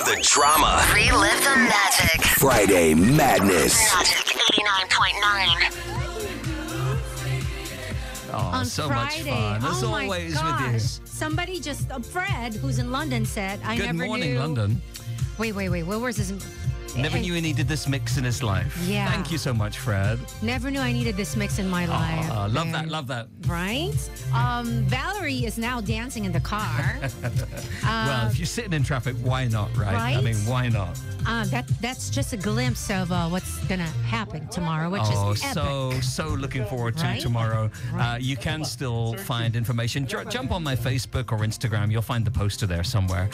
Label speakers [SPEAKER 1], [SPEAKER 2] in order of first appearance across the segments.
[SPEAKER 1] of the drama.
[SPEAKER 2] Relive the magic.
[SPEAKER 1] Friday Madness.
[SPEAKER 2] Magic 89.9.
[SPEAKER 3] Oh,
[SPEAKER 4] On
[SPEAKER 3] so
[SPEAKER 4] Friday.
[SPEAKER 3] much fun. As
[SPEAKER 4] Oh my
[SPEAKER 3] always
[SPEAKER 4] gosh.
[SPEAKER 3] with you.
[SPEAKER 4] Somebody just, Fred, who's in London, said, I
[SPEAKER 3] Good
[SPEAKER 4] never
[SPEAKER 3] morning,
[SPEAKER 4] knew.
[SPEAKER 3] London.
[SPEAKER 4] Wait. Where was this?
[SPEAKER 3] Never knew he needed this mix in his life.
[SPEAKER 4] Yeah.
[SPEAKER 3] Thank you so much, Fred.
[SPEAKER 4] Never knew I needed this mix in my life.
[SPEAKER 3] Love that,
[SPEAKER 4] And-
[SPEAKER 3] love that.
[SPEAKER 4] Right? Valerie is now dancing in the car.
[SPEAKER 3] Well, if you're sitting in traffic, why not, right? I
[SPEAKER 4] Right?
[SPEAKER 3] mean, why not?
[SPEAKER 4] That's just a glimpse of what's going to happen tomorrow, which is epic.
[SPEAKER 3] so looking forward to
[SPEAKER 4] Right?
[SPEAKER 3] tomorrow. You can still find information. Jump on my Facebook or Instagram. You'll find the poster there somewhere.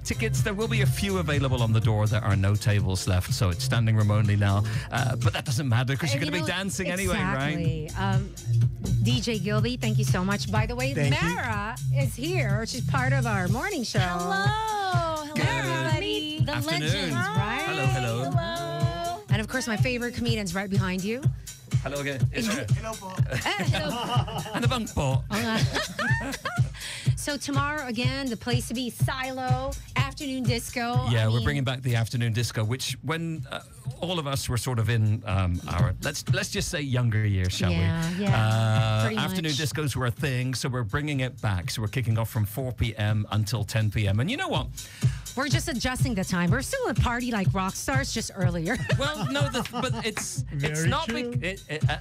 [SPEAKER 3] Tickets, there will be a few available on the door. There are no tables left, so it's standing room only now. But that doesn't matter because you're going to be dancing anyway, right?
[SPEAKER 4] DJ Gilby, thank you so much. By the way,
[SPEAKER 5] Thank you.
[SPEAKER 4] Mara is here. She's part of our morning show.
[SPEAKER 6] Hello,
[SPEAKER 4] Mara, meet the
[SPEAKER 3] afternoon.
[SPEAKER 4] legends, right?
[SPEAKER 3] Hello.
[SPEAKER 6] Hello.
[SPEAKER 4] And of course, my favorite comedian's right behind you.
[SPEAKER 3] Hello again.
[SPEAKER 5] Hello po.
[SPEAKER 3] Ano bang po?
[SPEAKER 4] So tomorrow, again, the place to be, Silo, afternoon disco.
[SPEAKER 3] Yeah,
[SPEAKER 4] I
[SPEAKER 3] we're
[SPEAKER 4] mean,
[SPEAKER 3] bringing back the afternoon disco, which when all of us were sort of in our let's just say younger years, shall
[SPEAKER 4] Yeah,
[SPEAKER 3] we?
[SPEAKER 4] yeah, pretty
[SPEAKER 3] afternoon
[SPEAKER 4] much.
[SPEAKER 3] discos were a thing, so we're bringing it back. So we're kicking off from 4 p.m. until 10 p.m. And you know what?
[SPEAKER 4] We're just adjusting the time. We're still a party like rock stars, just earlier.
[SPEAKER 3] Well, no, but it's
[SPEAKER 5] Very
[SPEAKER 3] not.
[SPEAKER 5] true.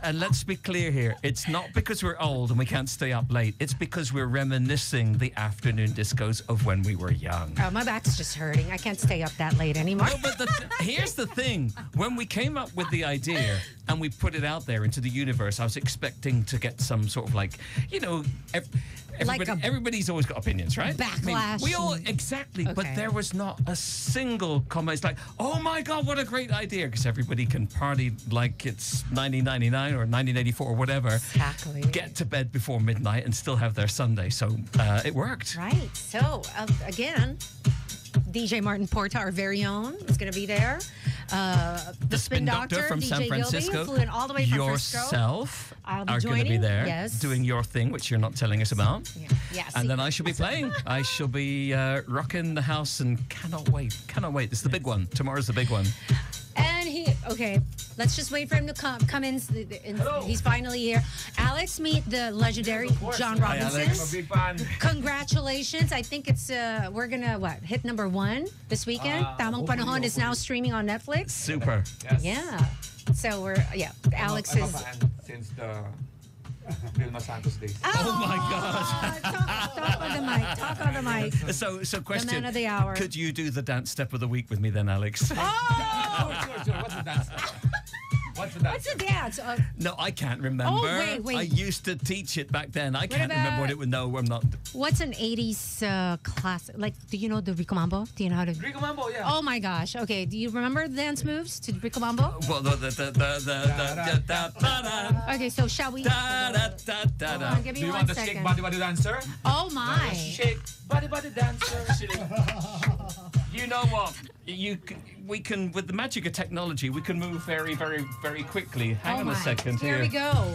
[SPEAKER 3] And let's be clear here. It's not because we're old and we can't stay up late. It's because we're reminiscing the afternoon discos of when we were young.
[SPEAKER 4] Oh, my back's just hurting. I can't stay up that late anymore.
[SPEAKER 3] No, but here's the thing. When we came up with the idea and we put it out there into the universe, I was expecting to get some sort of
[SPEAKER 4] Like a
[SPEAKER 3] everybody's always got opinions, right?
[SPEAKER 4] backlash.
[SPEAKER 3] We all, exactly. But
[SPEAKER 4] Okay.
[SPEAKER 3] there was not a single comment. It's like, oh my God, what a great idea. Because everybody can party like it's 1999 or 1984 or whatever.
[SPEAKER 4] Exactly.
[SPEAKER 3] Get to bed before midnight and still have their Sunday. So it worked.
[SPEAKER 4] Right. So, again, DJ Martin Porta, our very own, is going to be there. The
[SPEAKER 3] Spin Doctor from
[SPEAKER 4] DJ
[SPEAKER 3] San Francisco.
[SPEAKER 4] Gilby, flew in all the way from Frisco.
[SPEAKER 3] Yourself
[SPEAKER 4] I'll be
[SPEAKER 3] are going to be
[SPEAKER 4] joining,
[SPEAKER 3] there
[SPEAKER 4] yes.
[SPEAKER 3] doing your thing, which you're not telling us about.
[SPEAKER 4] Yeah. Yes.
[SPEAKER 3] And then I shall be playing. I shall be rocking the house and cannot wait. This is the big one. Tomorrow's the big one.
[SPEAKER 4] And let's just wait for him to come in. He's finally here. Alex, meet the legendary John
[SPEAKER 3] Hi,
[SPEAKER 4] Robinson.
[SPEAKER 3] Alex.
[SPEAKER 5] Big fan.
[SPEAKER 4] Congratulations. I think it's, we're going to, hit number 1 this weekend? Tamang Panahon is now streaming on Netflix.
[SPEAKER 3] Super.
[SPEAKER 4] Yeah. So Alex is...
[SPEAKER 5] Since the Vilma Santos days.
[SPEAKER 3] Oh my gosh.
[SPEAKER 4] Talk on the mic. Talk on the mic.
[SPEAKER 3] So question.
[SPEAKER 4] man of the hour.
[SPEAKER 3] Could you do the dance step of the week with me then, Alex?
[SPEAKER 5] Sure. What's the dance? What's the dance?
[SPEAKER 4] What's a dance?
[SPEAKER 3] No, I can't remember.
[SPEAKER 4] Oh, wait.
[SPEAKER 3] I used to teach it back then. I can't remember
[SPEAKER 4] about-
[SPEAKER 3] what it would. No, I'm not.
[SPEAKER 4] What's an 80s classic? Like, do you know the Rico Mambo? Do you know how to...
[SPEAKER 5] Rico Mambo, yeah.
[SPEAKER 4] Oh my gosh. Okay. Do you remember the dance moves to Rico Mambo?
[SPEAKER 3] Well,
[SPEAKER 4] Okay, so shall we... Hold on, give
[SPEAKER 5] Do
[SPEAKER 4] me
[SPEAKER 5] you
[SPEAKER 4] one
[SPEAKER 5] want the
[SPEAKER 4] second.
[SPEAKER 5] shake body dancer?
[SPEAKER 4] Oh my.
[SPEAKER 5] Shake body dancer.
[SPEAKER 3] You know what? We can, with the magic of technology, we can move very, very, very quickly. Hang
[SPEAKER 4] Oh
[SPEAKER 3] on a
[SPEAKER 4] my.
[SPEAKER 3] second
[SPEAKER 4] Here we go.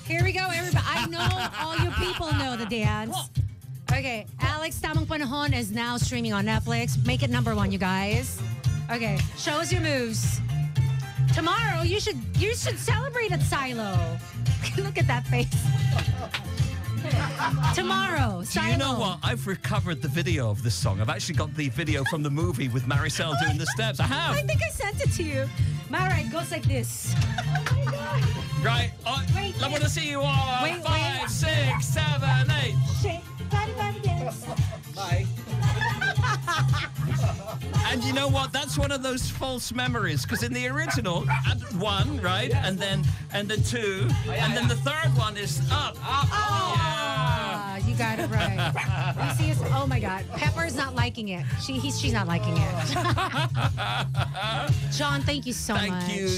[SPEAKER 4] Here we go, everybody. I know all you people know the dance. Okay, Alex Tamang Panahon is now streaming on Netflix. Make it number 1, you guys. Okay, show us your moves. Tomorrow, you should celebrate at Silo. Look at that face. Tomorrow,
[SPEAKER 3] Do
[SPEAKER 4] Silo.
[SPEAKER 3] you know what? I've recovered the video of this song. I've actually got the video from the movie with Maricel doing the steps. I have.
[SPEAKER 4] I think I sent it to you. Mara, it goes like this.
[SPEAKER 3] Right.
[SPEAKER 4] Wait,
[SPEAKER 3] I want to see you all.
[SPEAKER 4] Wait,
[SPEAKER 3] 5, 6, 7, 8.
[SPEAKER 4] Shake, body, dance.
[SPEAKER 5] Bye.
[SPEAKER 3] And you know what? That's one of those false memories because in the original, 1, right, and then 2, and then the third one is up.
[SPEAKER 4] Ah, you got it right. You see us? Oh my God, Pepper's not liking it. She's not liking it. John, thank you so much.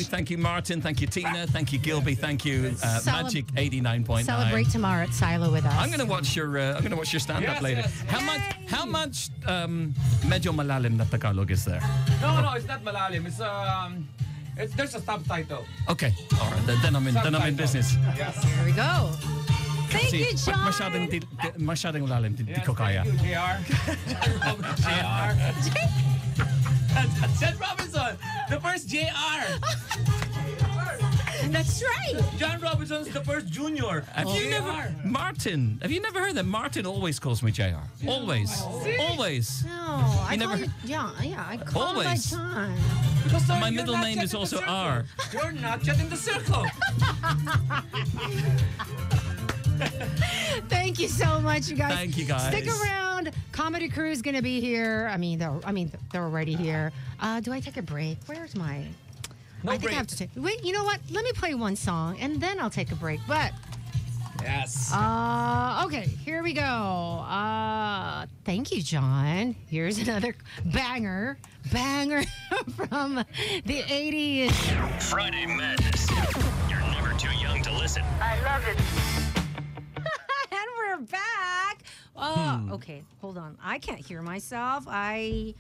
[SPEAKER 3] Thank you, Martin. Thank you, Tina. Thank you, Gilby. Thank you, Magic 89.9.
[SPEAKER 4] Celebrate tomorrow at Silo with us.
[SPEAKER 3] I'm gonna watch your stand-up
[SPEAKER 5] Yes,
[SPEAKER 3] later.
[SPEAKER 5] yes.
[SPEAKER 3] How much medyo malalim na Tagalog is there?
[SPEAKER 5] No, it's not malalim. There's a subtitle.
[SPEAKER 3] Okay, all right. Then I'm in business.
[SPEAKER 5] Yes.
[SPEAKER 4] Here we go. Thank you,
[SPEAKER 3] Pag
[SPEAKER 4] John.
[SPEAKER 3] masyadong malalim, di ko kaya.
[SPEAKER 5] Thank you, JR. JR. John Robinson, the first JR.
[SPEAKER 4] That's right.
[SPEAKER 5] John Robinson's the first junior.
[SPEAKER 3] Have you never, Martin? Have you never heard that Martin always calls me JR? Always, always.
[SPEAKER 4] No, I
[SPEAKER 3] never-
[SPEAKER 4] call you, yeah, I call you by
[SPEAKER 3] Always.
[SPEAKER 4] John.
[SPEAKER 5] Because
[SPEAKER 3] My
[SPEAKER 5] you're
[SPEAKER 3] middle
[SPEAKER 5] not
[SPEAKER 3] name
[SPEAKER 5] yet
[SPEAKER 3] is
[SPEAKER 5] in the
[SPEAKER 3] also
[SPEAKER 5] circle.
[SPEAKER 3] R.
[SPEAKER 5] You're not yet in the circle.
[SPEAKER 4] Thank you so much, you guys.
[SPEAKER 3] Thank you, guys.
[SPEAKER 4] Stick around. Comedy Crew is gonna be here. They're already here. Do I take a break? Where's my?
[SPEAKER 5] No
[SPEAKER 4] I think
[SPEAKER 5] break.
[SPEAKER 4] I have to take. Wait, you know what? Let me play one song and then I'll take a break. But
[SPEAKER 5] Yes.
[SPEAKER 4] okay, here we go. Thank you, John. Here's another banger from the 80s.
[SPEAKER 1] Friday Madness. You're never too young to listen.
[SPEAKER 4] And we're back. Oh, okay. Hold on. I can't hear myself. I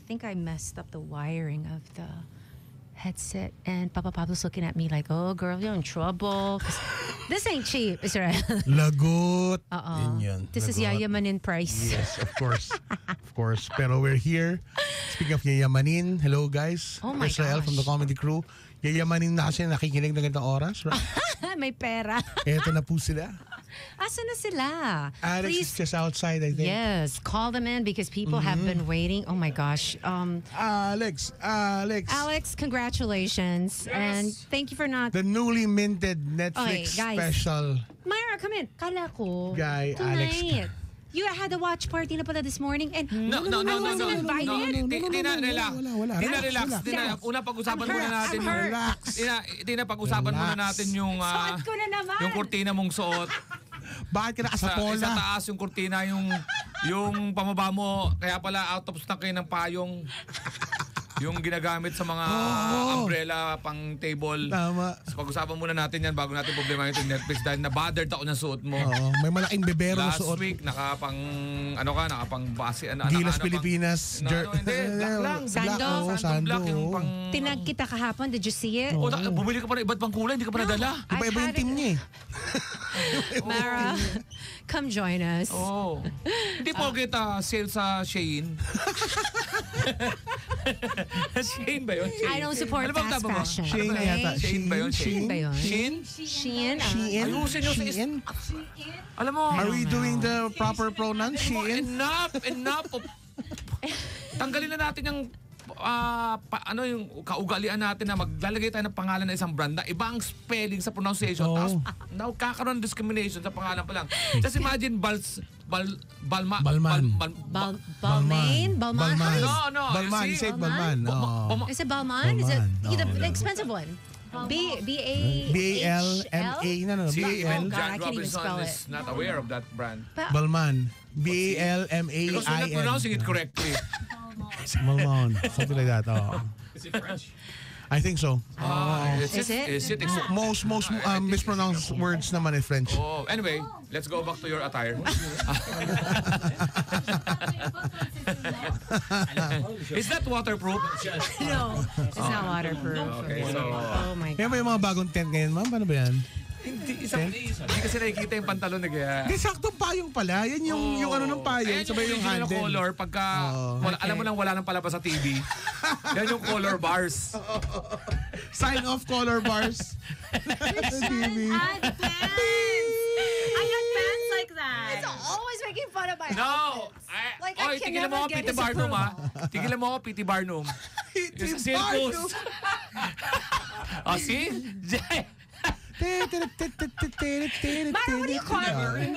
[SPEAKER 4] think I messed up the wiring of the headset, and Papa Pablo's looking at me like, "Oh, girl, you're in trouble." 'Cause this ain't cheap, Israel.
[SPEAKER 7] Lagot.
[SPEAKER 4] Uh-oh.
[SPEAKER 7] Yun.
[SPEAKER 4] This is
[SPEAKER 7] Lagot.
[SPEAKER 4] Yayamanin price.
[SPEAKER 7] Yes, of course. Of course. Pero we're here. Speaking of yayamanin, hello guys.
[SPEAKER 4] Oh my
[SPEAKER 7] Israel
[SPEAKER 4] gosh.
[SPEAKER 7] from the Comedy Crew. Yayamanin na kasi nakikinig ng ganitong oras. Right?
[SPEAKER 4] May pera.
[SPEAKER 7] Eto na po sila.
[SPEAKER 4] Asan na sila?
[SPEAKER 7] Alex is
[SPEAKER 4] Please.
[SPEAKER 7] just outside, I think.
[SPEAKER 4] Yes, call them in because people have been waiting. Oh my gosh.
[SPEAKER 7] Alex.
[SPEAKER 4] Alex, congratulations. And thank you for not.
[SPEAKER 7] The newly minted Netflix
[SPEAKER 4] Okay, guys.
[SPEAKER 7] special.
[SPEAKER 4] Myra, come in. Kala ko.
[SPEAKER 7] Guy,
[SPEAKER 4] tonight. You had a watch party na pala this morning and
[SPEAKER 5] No.
[SPEAKER 4] I wasn't invited.
[SPEAKER 5] Tina, relax.
[SPEAKER 7] Wala.
[SPEAKER 5] Tina, relax.
[SPEAKER 7] Relax.
[SPEAKER 5] Tina, una pag-usapan
[SPEAKER 4] I'm
[SPEAKER 5] muna
[SPEAKER 4] hurt.
[SPEAKER 5] natin
[SPEAKER 4] I'm
[SPEAKER 5] yung...
[SPEAKER 4] hurt.
[SPEAKER 7] Relax.
[SPEAKER 5] Tina, pag-usapan muna
[SPEAKER 7] Relax.
[SPEAKER 5] natin yung...
[SPEAKER 4] Suot ko na naman.
[SPEAKER 5] yung kurtina mong suot.
[SPEAKER 7] Bakit ka
[SPEAKER 5] Sa
[SPEAKER 7] nakasapola?
[SPEAKER 5] taas yung kurtina, yung pamaba mo, kaya pala out of stock kayo ng payong. Yung ginagamit sa mga umbrella pang table.
[SPEAKER 7] Tama.
[SPEAKER 5] So, pag-usapan muna natin yan bago natin problema yung Netflix dahil na-bothered ako ng suot mo.
[SPEAKER 7] Oo, may malaking bebero na
[SPEAKER 5] Last
[SPEAKER 7] suot.
[SPEAKER 5] week, nakapang base,
[SPEAKER 7] Gilas Pilipinas.
[SPEAKER 5] Hindi, black lang.
[SPEAKER 4] Sando.
[SPEAKER 7] Oo,
[SPEAKER 5] Sando black yung
[SPEAKER 7] oo.
[SPEAKER 5] pang...
[SPEAKER 4] Tinag kita kahapon. Did you see it?
[SPEAKER 5] Bumili ka pa ng iba't pang kulay, hindi ka pa nadala.
[SPEAKER 7] Iba-iba yung team niya eh.
[SPEAKER 4] Mara, come join us.
[SPEAKER 5] Oo. Hindi po kita sale sa Shein. Shein ba yun? Shein.
[SPEAKER 4] I don't support
[SPEAKER 5] Ano bang
[SPEAKER 4] fast
[SPEAKER 5] tama mo?
[SPEAKER 4] fashion.
[SPEAKER 7] Shein
[SPEAKER 4] Okay?
[SPEAKER 7] yata.
[SPEAKER 5] Shein ba yun?
[SPEAKER 7] Shein
[SPEAKER 4] ba yun?
[SPEAKER 5] Shein?
[SPEAKER 4] Shein.
[SPEAKER 7] Shein?
[SPEAKER 5] Ayusin nyo sa
[SPEAKER 7] Shein?
[SPEAKER 5] Alam mo,
[SPEAKER 7] Are we doing the proper pronouns? Shein?
[SPEAKER 5] enough of... Tanggalin na natin yung yung kaugalian natin na maglalagay tayo ng pangalan ng isang brand na iba ang spelling sa pronunciation.
[SPEAKER 7] Oh.
[SPEAKER 5] Tapos kakaroon ng discrimination sa pangalan pa lang. Just imagine
[SPEAKER 7] Balman.
[SPEAKER 4] Balmain? Balmain?
[SPEAKER 7] Balman.
[SPEAKER 5] No.
[SPEAKER 7] Balman.
[SPEAKER 5] You
[SPEAKER 7] You
[SPEAKER 5] see?
[SPEAKER 7] said Balman. Oo.
[SPEAKER 4] Is it Balmain? Is it
[SPEAKER 7] Balmain.
[SPEAKER 4] the expensive one? B-A-H-L?
[SPEAKER 7] B-A-L-M-A. No.
[SPEAKER 5] See,
[SPEAKER 7] B-A-L.
[SPEAKER 4] God, I
[SPEAKER 5] John
[SPEAKER 4] can't even
[SPEAKER 5] Robinson
[SPEAKER 4] spell it.
[SPEAKER 5] is not aware of that brand.
[SPEAKER 7] Balman.
[SPEAKER 5] Because you're not pronouncing
[SPEAKER 7] B-A-L-M-A-I-N.
[SPEAKER 5] it correctly.
[SPEAKER 7] Balman. Something like that. Oh.
[SPEAKER 5] Is it French?
[SPEAKER 7] I think so.
[SPEAKER 4] Is it?
[SPEAKER 5] Is it?
[SPEAKER 7] Most mispronounced words naman in French.
[SPEAKER 5] Oh, anyway, let's go back to your attire. Is that waterproof?
[SPEAKER 4] No, it's not waterproof.
[SPEAKER 5] Okay, so...
[SPEAKER 4] Oh my
[SPEAKER 7] Yan
[SPEAKER 4] God.
[SPEAKER 7] ba yung mga bagong tent ngayon, ma'am? Paano ba yan?
[SPEAKER 5] Hindi kasi nakikita yung pantalon na kaya.
[SPEAKER 7] Hindi, saktong payong pala. Yan yung ano ng payong.
[SPEAKER 5] Ayan
[SPEAKER 7] Sabay yung
[SPEAKER 5] original
[SPEAKER 7] handle.
[SPEAKER 5] color pagka alam mo lang wala nang palabas sa TV. Yan yung color bars.
[SPEAKER 7] Sign off color bars. Sa TV.
[SPEAKER 6] I got pants like that.
[SPEAKER 4] It's always making fun of my
[SPEAKER 5] No!
[SPEAKER 4] Like, I can
[SPEAKER 5] tigilan
[SPEAKER 4] never
[SPEAKER 5] mo ako,
[SPEAKER 4] get
[SPEAKER 5] P.T.
[SPEAKER 4] his
[SPEAKER 5] Barnum, ha?
[SPEAKER 4] approval.
[SPEAKER 5] Tigilan mo ako, P.T. Barnum. Yung sa circus. See?
[SPEAKER 4] Myra, what do you call it?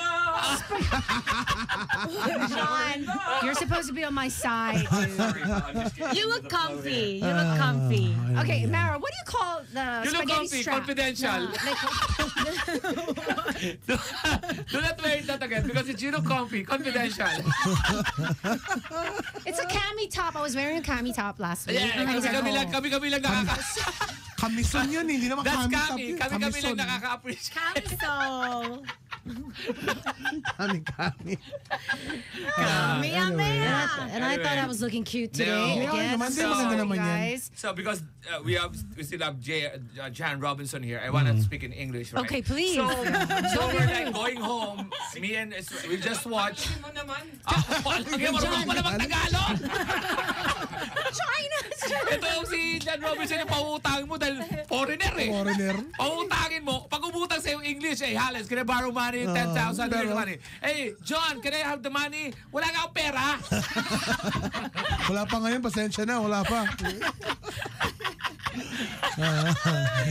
[SPEAKER 4] John, you're supposed to be on my side, dude.
[SPEAKER 6] You look comfy. You look comfy.
[SPEAKER 4] Okay, Mara, what do you call the
[SPEAKER 5] You look
[SPEAKER 4] spaghetti
[SPEAKER 5] comfy,
[SPEAKER 4] strap?
[SPEAKER 5] confidential. Do not wear that again because it's you look comfy, confidential.
[SPEAKER 4] It's a cami top. I was wearing a cami top last week.
[SPEAKER 5] Yeah,
[SPEAKER 4] when I was at
[SPEAKER 5] kami lang nakaka...
[SPEAKER 7] Kamison yun, hindi naman
[SPEAKER 5] That's
[SPEAKER 7] kami.
[SPEAKER 5] kami. Kami lang nakaka-appreciate.
[SPEAKER 6] Camisole.
[SPEAKER 7] Kami.
[SPEAKER 4] And I thought I was looking cute today.
[SPEAKER 5] No.
[SPEAKER 4] Again,
[SPEAKER 7] naman,
[SPEAKER 4] I'm
[SPEAKER 7] di maganda
[SPEAKER 4] sorry,
[SPEAKER 7] naman yan.
[SPEAKER 4] guys.
[SPEAKER 5] So because we still have Jan Robinson here, I want to speak in English, right?
[SPEAKER 4] Okay, please.
[SPEAKER 5] So we're like going home. Me and we just watched. Marunong pa naman Tagalog. Ito si John Robinson yung pauutangin mo dahil foreigner eh.
[SPEAKER 7] Foreigner.
[SPEAKER 5] Pauutangin mo, pag umutang sa'yo English, hey, Hales, can I borrow money? 10,000,
[SPEAKER 7] pero-
[SPEAKER 5] money. Hey, John, can I have the money? Wala nga akong pera.
[SPEAKER 7] Wala pa ngayon, pasensya na, wala pa.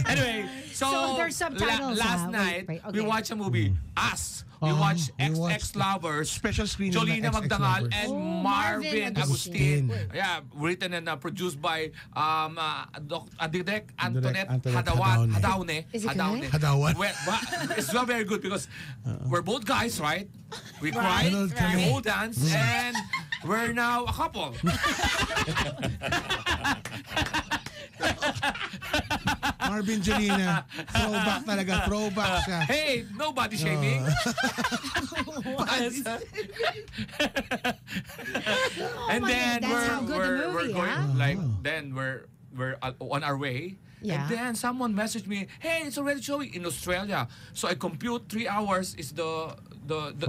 [SPEAKER 5] Anyway,
[SPEAKER 4] So there's subtitles,
[SPEAKER 5] last
[SPEAKER 4] wait,
[SPEAKER 5] night,
[SPEAKER 4] wait,
[SPEAKER 5] we
[SPEAKER 4] okay.
[SPEAKER 5] watched a movie, Us. We watched
[SPEAKER 7] we
[SPEAKER 5] XX
[SPEAKER 7] watched
[SPEAKER 5] Lovers,
[SPEAKER 7] special screening
[SPEAKER 5] Jolina
[SPEAKER 7] ng XX
[SPEAKER 5] Magdangal,
[SPEAKER 7] Lovers.
[SPEAKER 5] and
[SPEAKER 4] Oh,
[SPEAKER 5] Marvin
[SPEAKER 4] Marvin
[SPEAKER 5] Agustin.
[SPEAKER 7] Agustin.
[SPEAKER 5] Yeah, written and produced by Direk Antoinette
[SPEAKER 7] Antoinette
[SPEAKER 5] Hadaune.
[SPEAKER 4] Is it good?
[SPEAKER 7] Hadawan.
[SPEAKER 5] It's not very good because we're both guys, right? We cry,
[SPEAKER 7] Right.
[SPEAKER 5] we hold hands, and we're now a couple.
[SPEAKER 7] Marvin Jolina. Throwback talaga. Throwback siya.
[SPEAKER 5] Hey, no body shaming. And then
[SPEAKER 4] That's how good the
[SPEAKER 5] we're
[SPEAKER 4] movie,
[SPEAKER 5] going
[SPEAKER 4] huh?
[SPEAKER 5] like then we're on our way.
[SPEAKER 4] Yeah.
[SPEAKER 5] And then someone messaged me, "Hey, it's already showing in Australia." So I compute 3 hours is the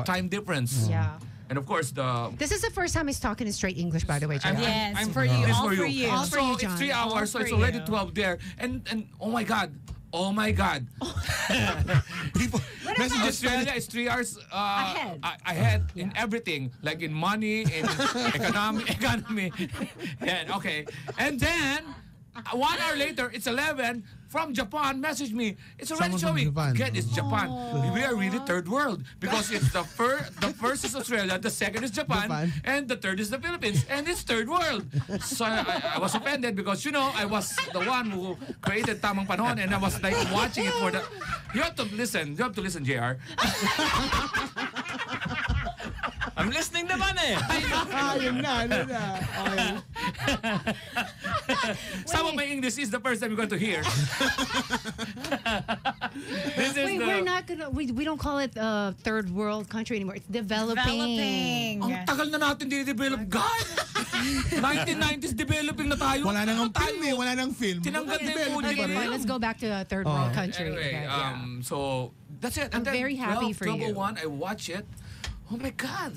[SPEAKER 5] time difference.
[SPEAKER 4] Yeah.
[SPEAKER 5] And of course the
[SPEAKER 4] This is the first time he's talking in straight English, by the way, JR.
[SPEAKER 6] Yes,
[SPEAKER 5] I'm
[SPEAKER 6] for you.
[SPEAKER 5] This
[SPEAKER 6] All for you.
[SPEAKER 4] All for
[SPEAKER 5] So
[SPEAKER 4] you,
[SPEAKER 5] it's
[SPEAKER 4] John.
[SPEAKER 5] 3 hours, so
[SPEAKER 6] All
[SPEAKER 5] it's
[SPEAKER 6] for
[SPEAKER 5] already
[SPEAKER 6] you.
[SPEAKER 5] 12 there. And oh my god. Oh my god.
[SPEAKER 7] People, messages
[SPEAKER 5] Australia is 3 hours
[SPEAKER 4] Ahead.
[SPEAKER 5] ahead in everything, like in money, in economy. Yeah, okay. And then 1 hour later, it's 11. From Japan, message me. It's already
[SPEAKER 7] Someone from
[SPEAKER 5] showing.
[SPEAKER 7] Japan.
[SPEAKER 5] Again, it's Japan. We are really third world because it's the first is Australia, the second is Japan,
[SPEAKER 7] Japan.
[SPEAKER 5] and the third is the Philippines, and it's third world. So I was offended because I was the one who created Tamang Panahon, and I was like watching it for the. You have to listen. You have to listen, JR.
[SPEAKER 3] I'm listening naman eh.
[SPEAKER 7] Yun na. Okay.
[SPEAKER 5] Some of my English is the first time you're going to hear. This is
[SPEAKER 4] Wait, we're not gonna. We don't call it third world country anymore. It's developing.
[SPEAKER 5] Ang tagal na natin dinedevelop, God! 1990s developing na tayo.
[SPEAKER 7] Wala nang
[SPEAKER 5] Ano tayo?
[SPEAKER 7] film eh. Wala nang film.
[SPEAKER 5] Tinanggal na yung
[SPEAKER 4] Okay,
[SPEAKER 5] Fuji.
[SPEAKER 4] fine. Let's go back to a third world country.
[SPEAKER 5] Anyway,
[SPEAKER 4] Okay, yeah.
[SPEAKER 5] so that's it.
[SPEAKER 4] I'm
[SPEAKER 5] And then
[SPEAKER 4] very happy for you.
[SPEAKER 5] 12:01, I watch it. Oh my God!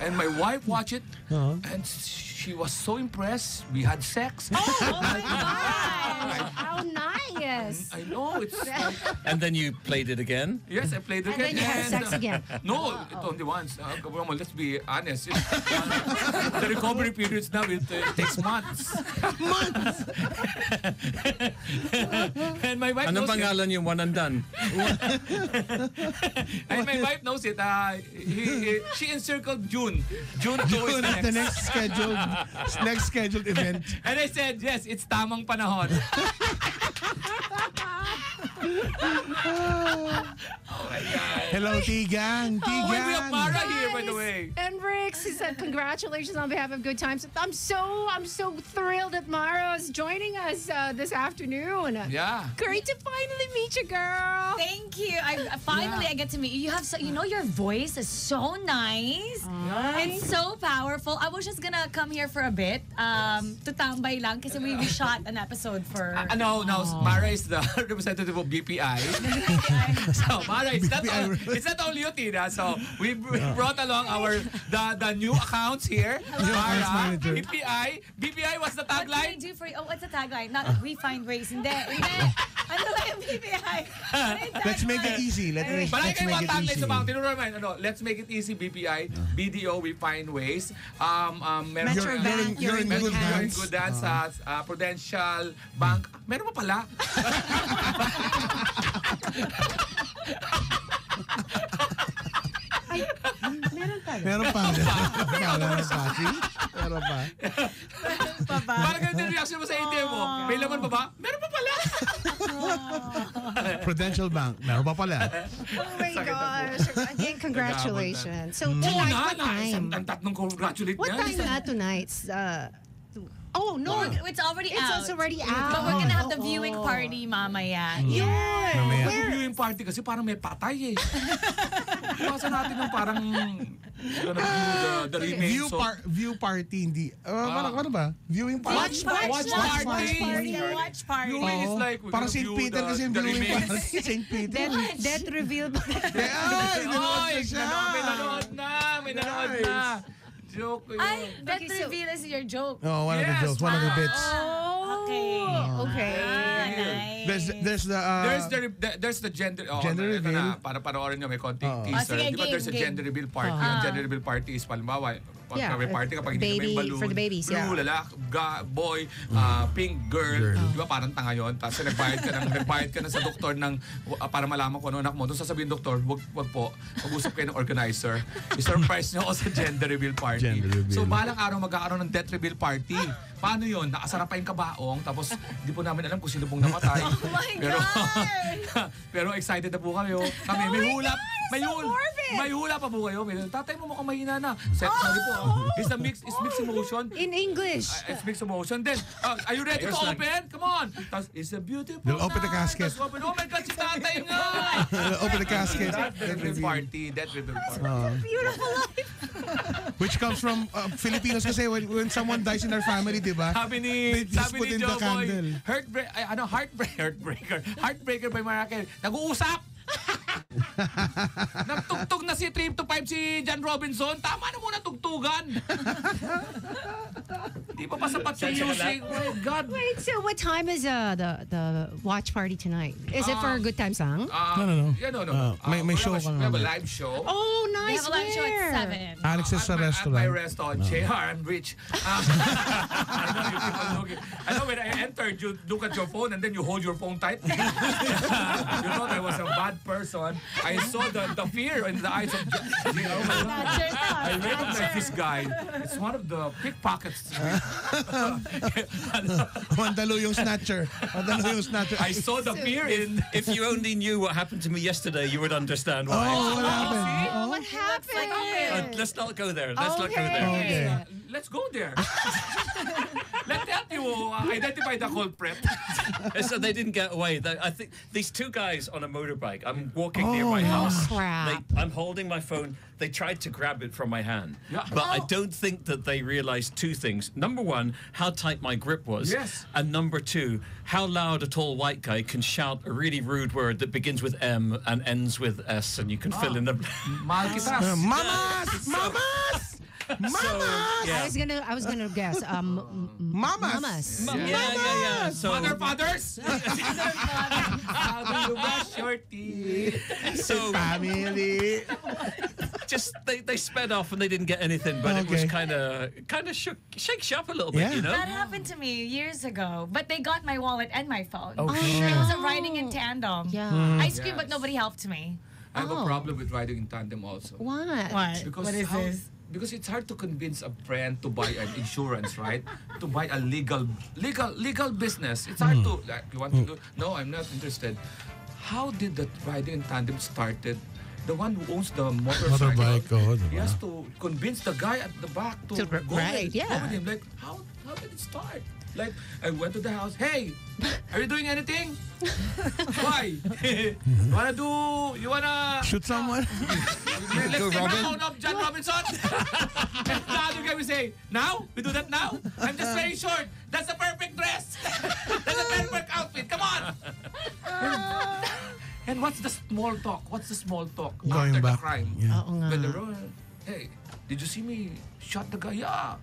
[SPEAKER 5] And my wife watched it, and she was so impressed. We had sex.
[SPEAKER 4] Oh my God! How nice!
[SPEAKER 5] I know it's.
[SPEAKER 3] And then you played it again?
[SPEAKER 5] Yes, I played it
[SPEAKER 4] And then you had sex again.
[SPEAKER 5] No, it only once. Well, let's be honest. The recovery periods now it takes months. And my wife
[SPEAKER 3] Anong
[SPEAKER 5] knows it.
[SPEAKER 3] pangalan yung one and done?
[SPEAKER 5] And my wife knows it. She encircled June. June 2 is
[SPEAKER 7] Yun at the
[SPEAKER 5] next.
[SPEAKER 7] next scheduled event.
[SPEAKER 5] And I said, yes, it's tamang panahon. Oh my God.
[SPEAKER 7] Hello, Tigang.
[SPEAKER 5] Oh, we have
[SPEAKER 7] Tigang.
[SPEAKER 5] Mara here, by the way.
[SPEAKER 4] And Rix, he said, congratulations on behalf of Good Times. I'm so thrilled that Mara is joining us this afternoon.
[SPEAKER 5] Yeah.
[SPEAKER 4] Great to finally meet you, girl.
[SPEAKER 6] Thank you. I get to meet you. You have your voice is so nice. It's so powerful. I was just gonna come here for a bit to tambay lang kasi we shot an episode for
[SPEAKER 5] No, Mara is the representative of BPI. So Mara, it's not only you, Tina. So we brought along the new accounts here.
[SPEAKER 7] accounts
[SPEAKER 5] Mara,
[SPEAKER 7] manager.
[SPEAKER 5] BPI, what's the
[SPEAKER 6] What can I
[SPEAKER 5] tagline?
[SPEAKER 6] do for you? Oh, what's the tagline? Not we find ways. Hindi. Ano ba yung BPI? Ano yung
[SPEAKER 7] Let's make it
[SPEAKER 6] tagline?
[SPEAKER 7] easy.
[SPEAKER 5] Palagi
[SPEAKER 7] Let's
[SPEAKER 5] kayo
[SPEAKER 7] make
[SPEAKER 5] mga
[SPEAKER 7] it
[SPEAKER 5] taglines
[SPEAKER 7] easy.
[SPEAKER 5] sa mga tinuro naman. Let's make it easy, BPI. BDO, we find ways. Meron
[SPEAKER 4] Metro
[SPEAKER 5] pa-
[SPEAKER 4] Bank,
[SPEAKER 7] you're in good
[SPEAKER 5] You're in
[SPEAKER 7] hands.
[SPEAKER 5] good hands sa Prudential Bank. Meron pa pala.
[SPEAKER 4] Meron pa.
[SPEAKER 7] Meron pa. Meron pa. See? Meron pa.
[SPEAKER 5] Parang ganun yung reaction mo sa ATM mo. May laman pa ba? Meron pa pala.
[SPEAKER 7] Prudential Bank. Meron pa pala.
[SPEAKER 4] Oh my gosh. Again, congratulations. So tonight, what time?
[SPEAKER 5] Ang tatlong congratulate
[SPEAKER 4] What
[SPEAKER 5] niya.
[SPEAKER 4] time na tonight? Oh, no.
[SPEAKER 6] It's already
[SPEAKER 4] It's
[SPEAKER 6] out.
[SPEAKER 4] already
[SPEAKER 6] But
[SPEAKER 4] out.
[SPEAKER 6] we're gonna have the
[SPEAKER 4] Oo.
[SPEAKER 6] viewing party mamaya.
[SPEAKER 4] Yun.
[SPEAKER 7] Mamaya.
[SPEAKER 5] Yung viewing party kasi parang may patay eh. Iwasan natin yung parang the remains of...
[SPEAKER 7] View party, hindi. Ano ba? Viewing party?
[SPEAKER 5] Watch party.
[SPEAKER 6] Watch party.
[SPEAKER 5] Viewing is like we're
[SPEAKER 7] Parang
[SPEAKER 5] gonna
[SPEAKER 7] St.
[SPEAKER 5] view
[SPEAKER 7] Peter kasi yung
[SPEAKER 5] the
[SPEAKER 7] viewing
[SPEAKER 5] remains.
[SPEAKER 7] party. St. Peter.
[SPEAKER 4] Death reveal.
[SPEAKER 7] Ay, nanood
[SPEAKER 5] Ay,
[SPEAKER 7] na siya.
[SPEAKER 5] may nanood na. May nanood na. Joke ko yun.
[SPEAKER 6] Ay, that
[SPEAKER 4] Okay, so-
[SPEAKER 6] reveal is your joke.
[SPEAKER 7] Oh, one of the
[SPEAKER 5] Yes,
[SPEAKER 7] jokes, one of the bits.
[SPEAKER 6] Okay.
[SPEAKER 4] Okay.
[SPEAKER 6] Nice.
[SPEAKER 7] There's the
[SPEAKER 5] There's the gender
[SPEAKER 7] Gender
[SPEAKER 5] ito
[SPEAKER 7] reveal.
[SPEAKER 5] na, para panoorin nyo may konting
[SPEAKER 7] Oo.
[SPEAKER 5] teaser.
[SPEAKER 6] sige,
[SPEAKER 5] Di ba
[SPEAKER 6] game,
[SPEAKER 5] there's a
[SPEAKER 6] game.
[SPEAKER 5] gender reveal party? Ang gender reveal party is palimbawa, pag
[SPEAKER 4] Yeah,
[SPEAKER 5] may party kapag hindi
[SPEAKER 4] baby,
[SPEAKER 5] may balloon,
[SPEAKER 4] for the babies,
[SPEAKER 5] blue,
[SPEAKER 4] yeah.
[SPEAKER 5] lalaki, boy, pink, girl. Di ba parang tanga yun? Tapos nagbayad ka na sa doktor ng, para malaman ko ano anak mo. Doon sasabihin doktor, wag po, mag-usap kayo ng organizer. I-surprise nyo ako sa gender reveal party.
[SPEAKER 7] Gender reveal.
[SPEAKER 5] So balang araw magkakaroon ng death reveal party. Paano yun? Nakasarap pa yung kabaong, tapos hindi po namin alam kung sino pong namatay.
[SPEAKER 6] Oh my
[SPEAKER 5] pero,
[SPEAKER 6] God!
[SPEAKER 5] pero excited na po kami. May hula. May hula pa po kayo. Tatay mo mukhang mahina na. Set sabi po. It's mixed emotion.
[SPEAKER 4] In English.
[SPEAKER 5] It's mixed emotion. Then, are you ready to open? Come on. Tapos, it's a beautiful
[SPEAKER 7] They'll open the
[SPEAKER 5] night.
[SPEAKER 7] casket.
[SPEAKER 5] Tapos open, oh my God, si tatay nga.
[SPEAKER 7] open the casket.
[SPEAKER 5] That reveal party.
[SPEAKER 4] Beautiful life.
[SPEAKER 7] Which comes from Filipinos kasi when someone dies in our family, di ba?
[SPEAKER 5] Sabi ni
[SPEAKER 7] They just put in the
[SPEAKER 5] Joe Boy,
[SPEAKER 7] candle.
[SPEAKER 5] Heartbreaker by Mariah Carey. Nag-uusap! Nagtugtog na si 3 to 5 si John Robinson. Tama na muna tugtugan. Di pa sapat sa music. Oh my God.
[SPEAKER 4] Wait, so what time is the watch party tonight? Is it for a good time song?
[SPEAKER 7] No.
[SPEAKER 5] Yeah, no.
[SPEAKER 7] May show ka
[SPEAKER 5] We
[SPEAKER 7] nga
[SPEAKER 5] have a
[SPEAKER 7] ba?
[SPEAKER 5] live show.
[SPEAKER 4] Oh,
[SPEAKER 6] They
[SPEAKER 4] nice.
[SPEAKER 6] have a live show
[SPEAKER 4] Where?
[SPEAKER 6] at 7.
[SPEAKER 7] Alex is sa
[SPEAKER 5] At my
[SPEAKER 7] restaurant.
[SPEAKER 5] restaurant, JR, I'm rich. I know you people looking. I know when I entered, you look at your phone and then you hold your phone tight. You thought I was a bad person. I saw the fear in the eyes of JR. I recognize this guy. It's one of the pickpockets.
[SPEAKER 7] Mandalo yung snatcher.
[SPEAKER 5] I saw the fear in...
[SPEAKER 3] If you only knew what happened to me yesterday, you would understand why.
[SPEAKER 7] Oh, what happened?
[SPEAKER 5] See?
[SPEAKER 7] Oh.
[SPEAKER 4] What happened?
[SPEAKER 3] Let's not go there. Let's not go
[SPEAKER 4] Okay.
[SPEAKER 3] there.
[SPEAKER 7] Okay.
[SPEAKER 5] Let's go there. Let's help you identify the culprit.
[SPEAKER 3] So they didn't get away. I think these two guys on a motorbike. I'm walking near my house.
[SPEAKER 4] crap.
[SPEAKER 3] I'm holding my phone. They tried to grab it from my hand.
[SPEAKER 5] Yeah.
[SPEAKER 3] But I don't think that they realized two things. Number one, how tight my grip was.
[SPEAKER 5] Yes.
[SPEAKER 3] And number two, how loud a tall white guy can shout a really rude word that begins with M and ends with S, and you can fill in the...
[SPEAKER 5] Mahal kita.
[SPEAKER 7] Mamas! Mamas!
[SPEAKER 4] I was gonna guess.
[SPEAKER 7] Mamas!
[SPEAKER 4] Mamas.
[SPEAKER 3] Yeah. So,
[SPEAKER 5] Mother, fathers. How do you brush your teeth?
[SPEAKER 3] so
[SPEAKER 7] Family.
[SPEAKER 3] just they sped off and they didn't get anything, but it was
[SPEAKER 7] Okay.
[SPEAKER 3] kind of shakes you up a little bit,
[SPEAKER 7] Yeah.
[SPEAKER 3] you know.
[SPEAKER 6] That happened to me years ago, but they got my wallet and my phone.
[SPEAKER 3] Oh,
[SPEAKER 6] It was a riding in tandem.
[SPEAKER 4] Yeah.
[SPEAKER 6] I screamed, but
[SPEAKER 5] Yes.
[SPEAKER 6] nobody helped me.
[SPEAKER 5] I have
[SPEAKER 4] Oh.
[SPEAKER 5] a problem with riding in tandem also.
[SPEAKER 4] What?
[SPEAKER 5] Because
[SPEAKER 6] What is
[SPEAKER 5] how-
[SPEAKER 6] this?
[SPEAKER 5] Because it's hard to convince a friend to buy an insurance, right? To buy a legal business. It's hard to like you want to do. No, I'm not interested. How did the riding in tandem started? The one who owns the motorcycle.
[SPEAKER 7] Motorbike, oh,
[SPEAKER 5] He
[SPEAKER 7] diba?
[SPEAKER 5] has to convince the guy at the back to
[SPEAKER 4] To
[SPEAKER 5] go
[SPEAKER 4] ride,
[SPEAKER 5] with,
[SPEAKER 4] yeah.
[SPEAKER 5] go with him. Like how did it start? Like I went to the house. Hey, are you doing anything? Why? You wanna
[SPEAKER 7] Shoot someone?
[SPEAKER 5] Let's
[SPEAKER 3] Go,
[SPEAKER 5] take
[SPEAKER 3] Robin.
[SPEAKER 5] a phone of John Robinson. And the other guy will say, now? We do that now? I'm just very short. That's the perfect dress. That's the perfect outfit. Come on. And what's the small talk? What's the small talk
[SPEAKER 7] Going
[SPEAKER 5] after
[SPEAKER 7] back.
[SPEAKER 5] the crime?
[SPEAKER 7] Yeah.
[SPEAKER 4] Oo nga.
[SPEAKER 5] When the hey, did you see me shot the guy? Yeah.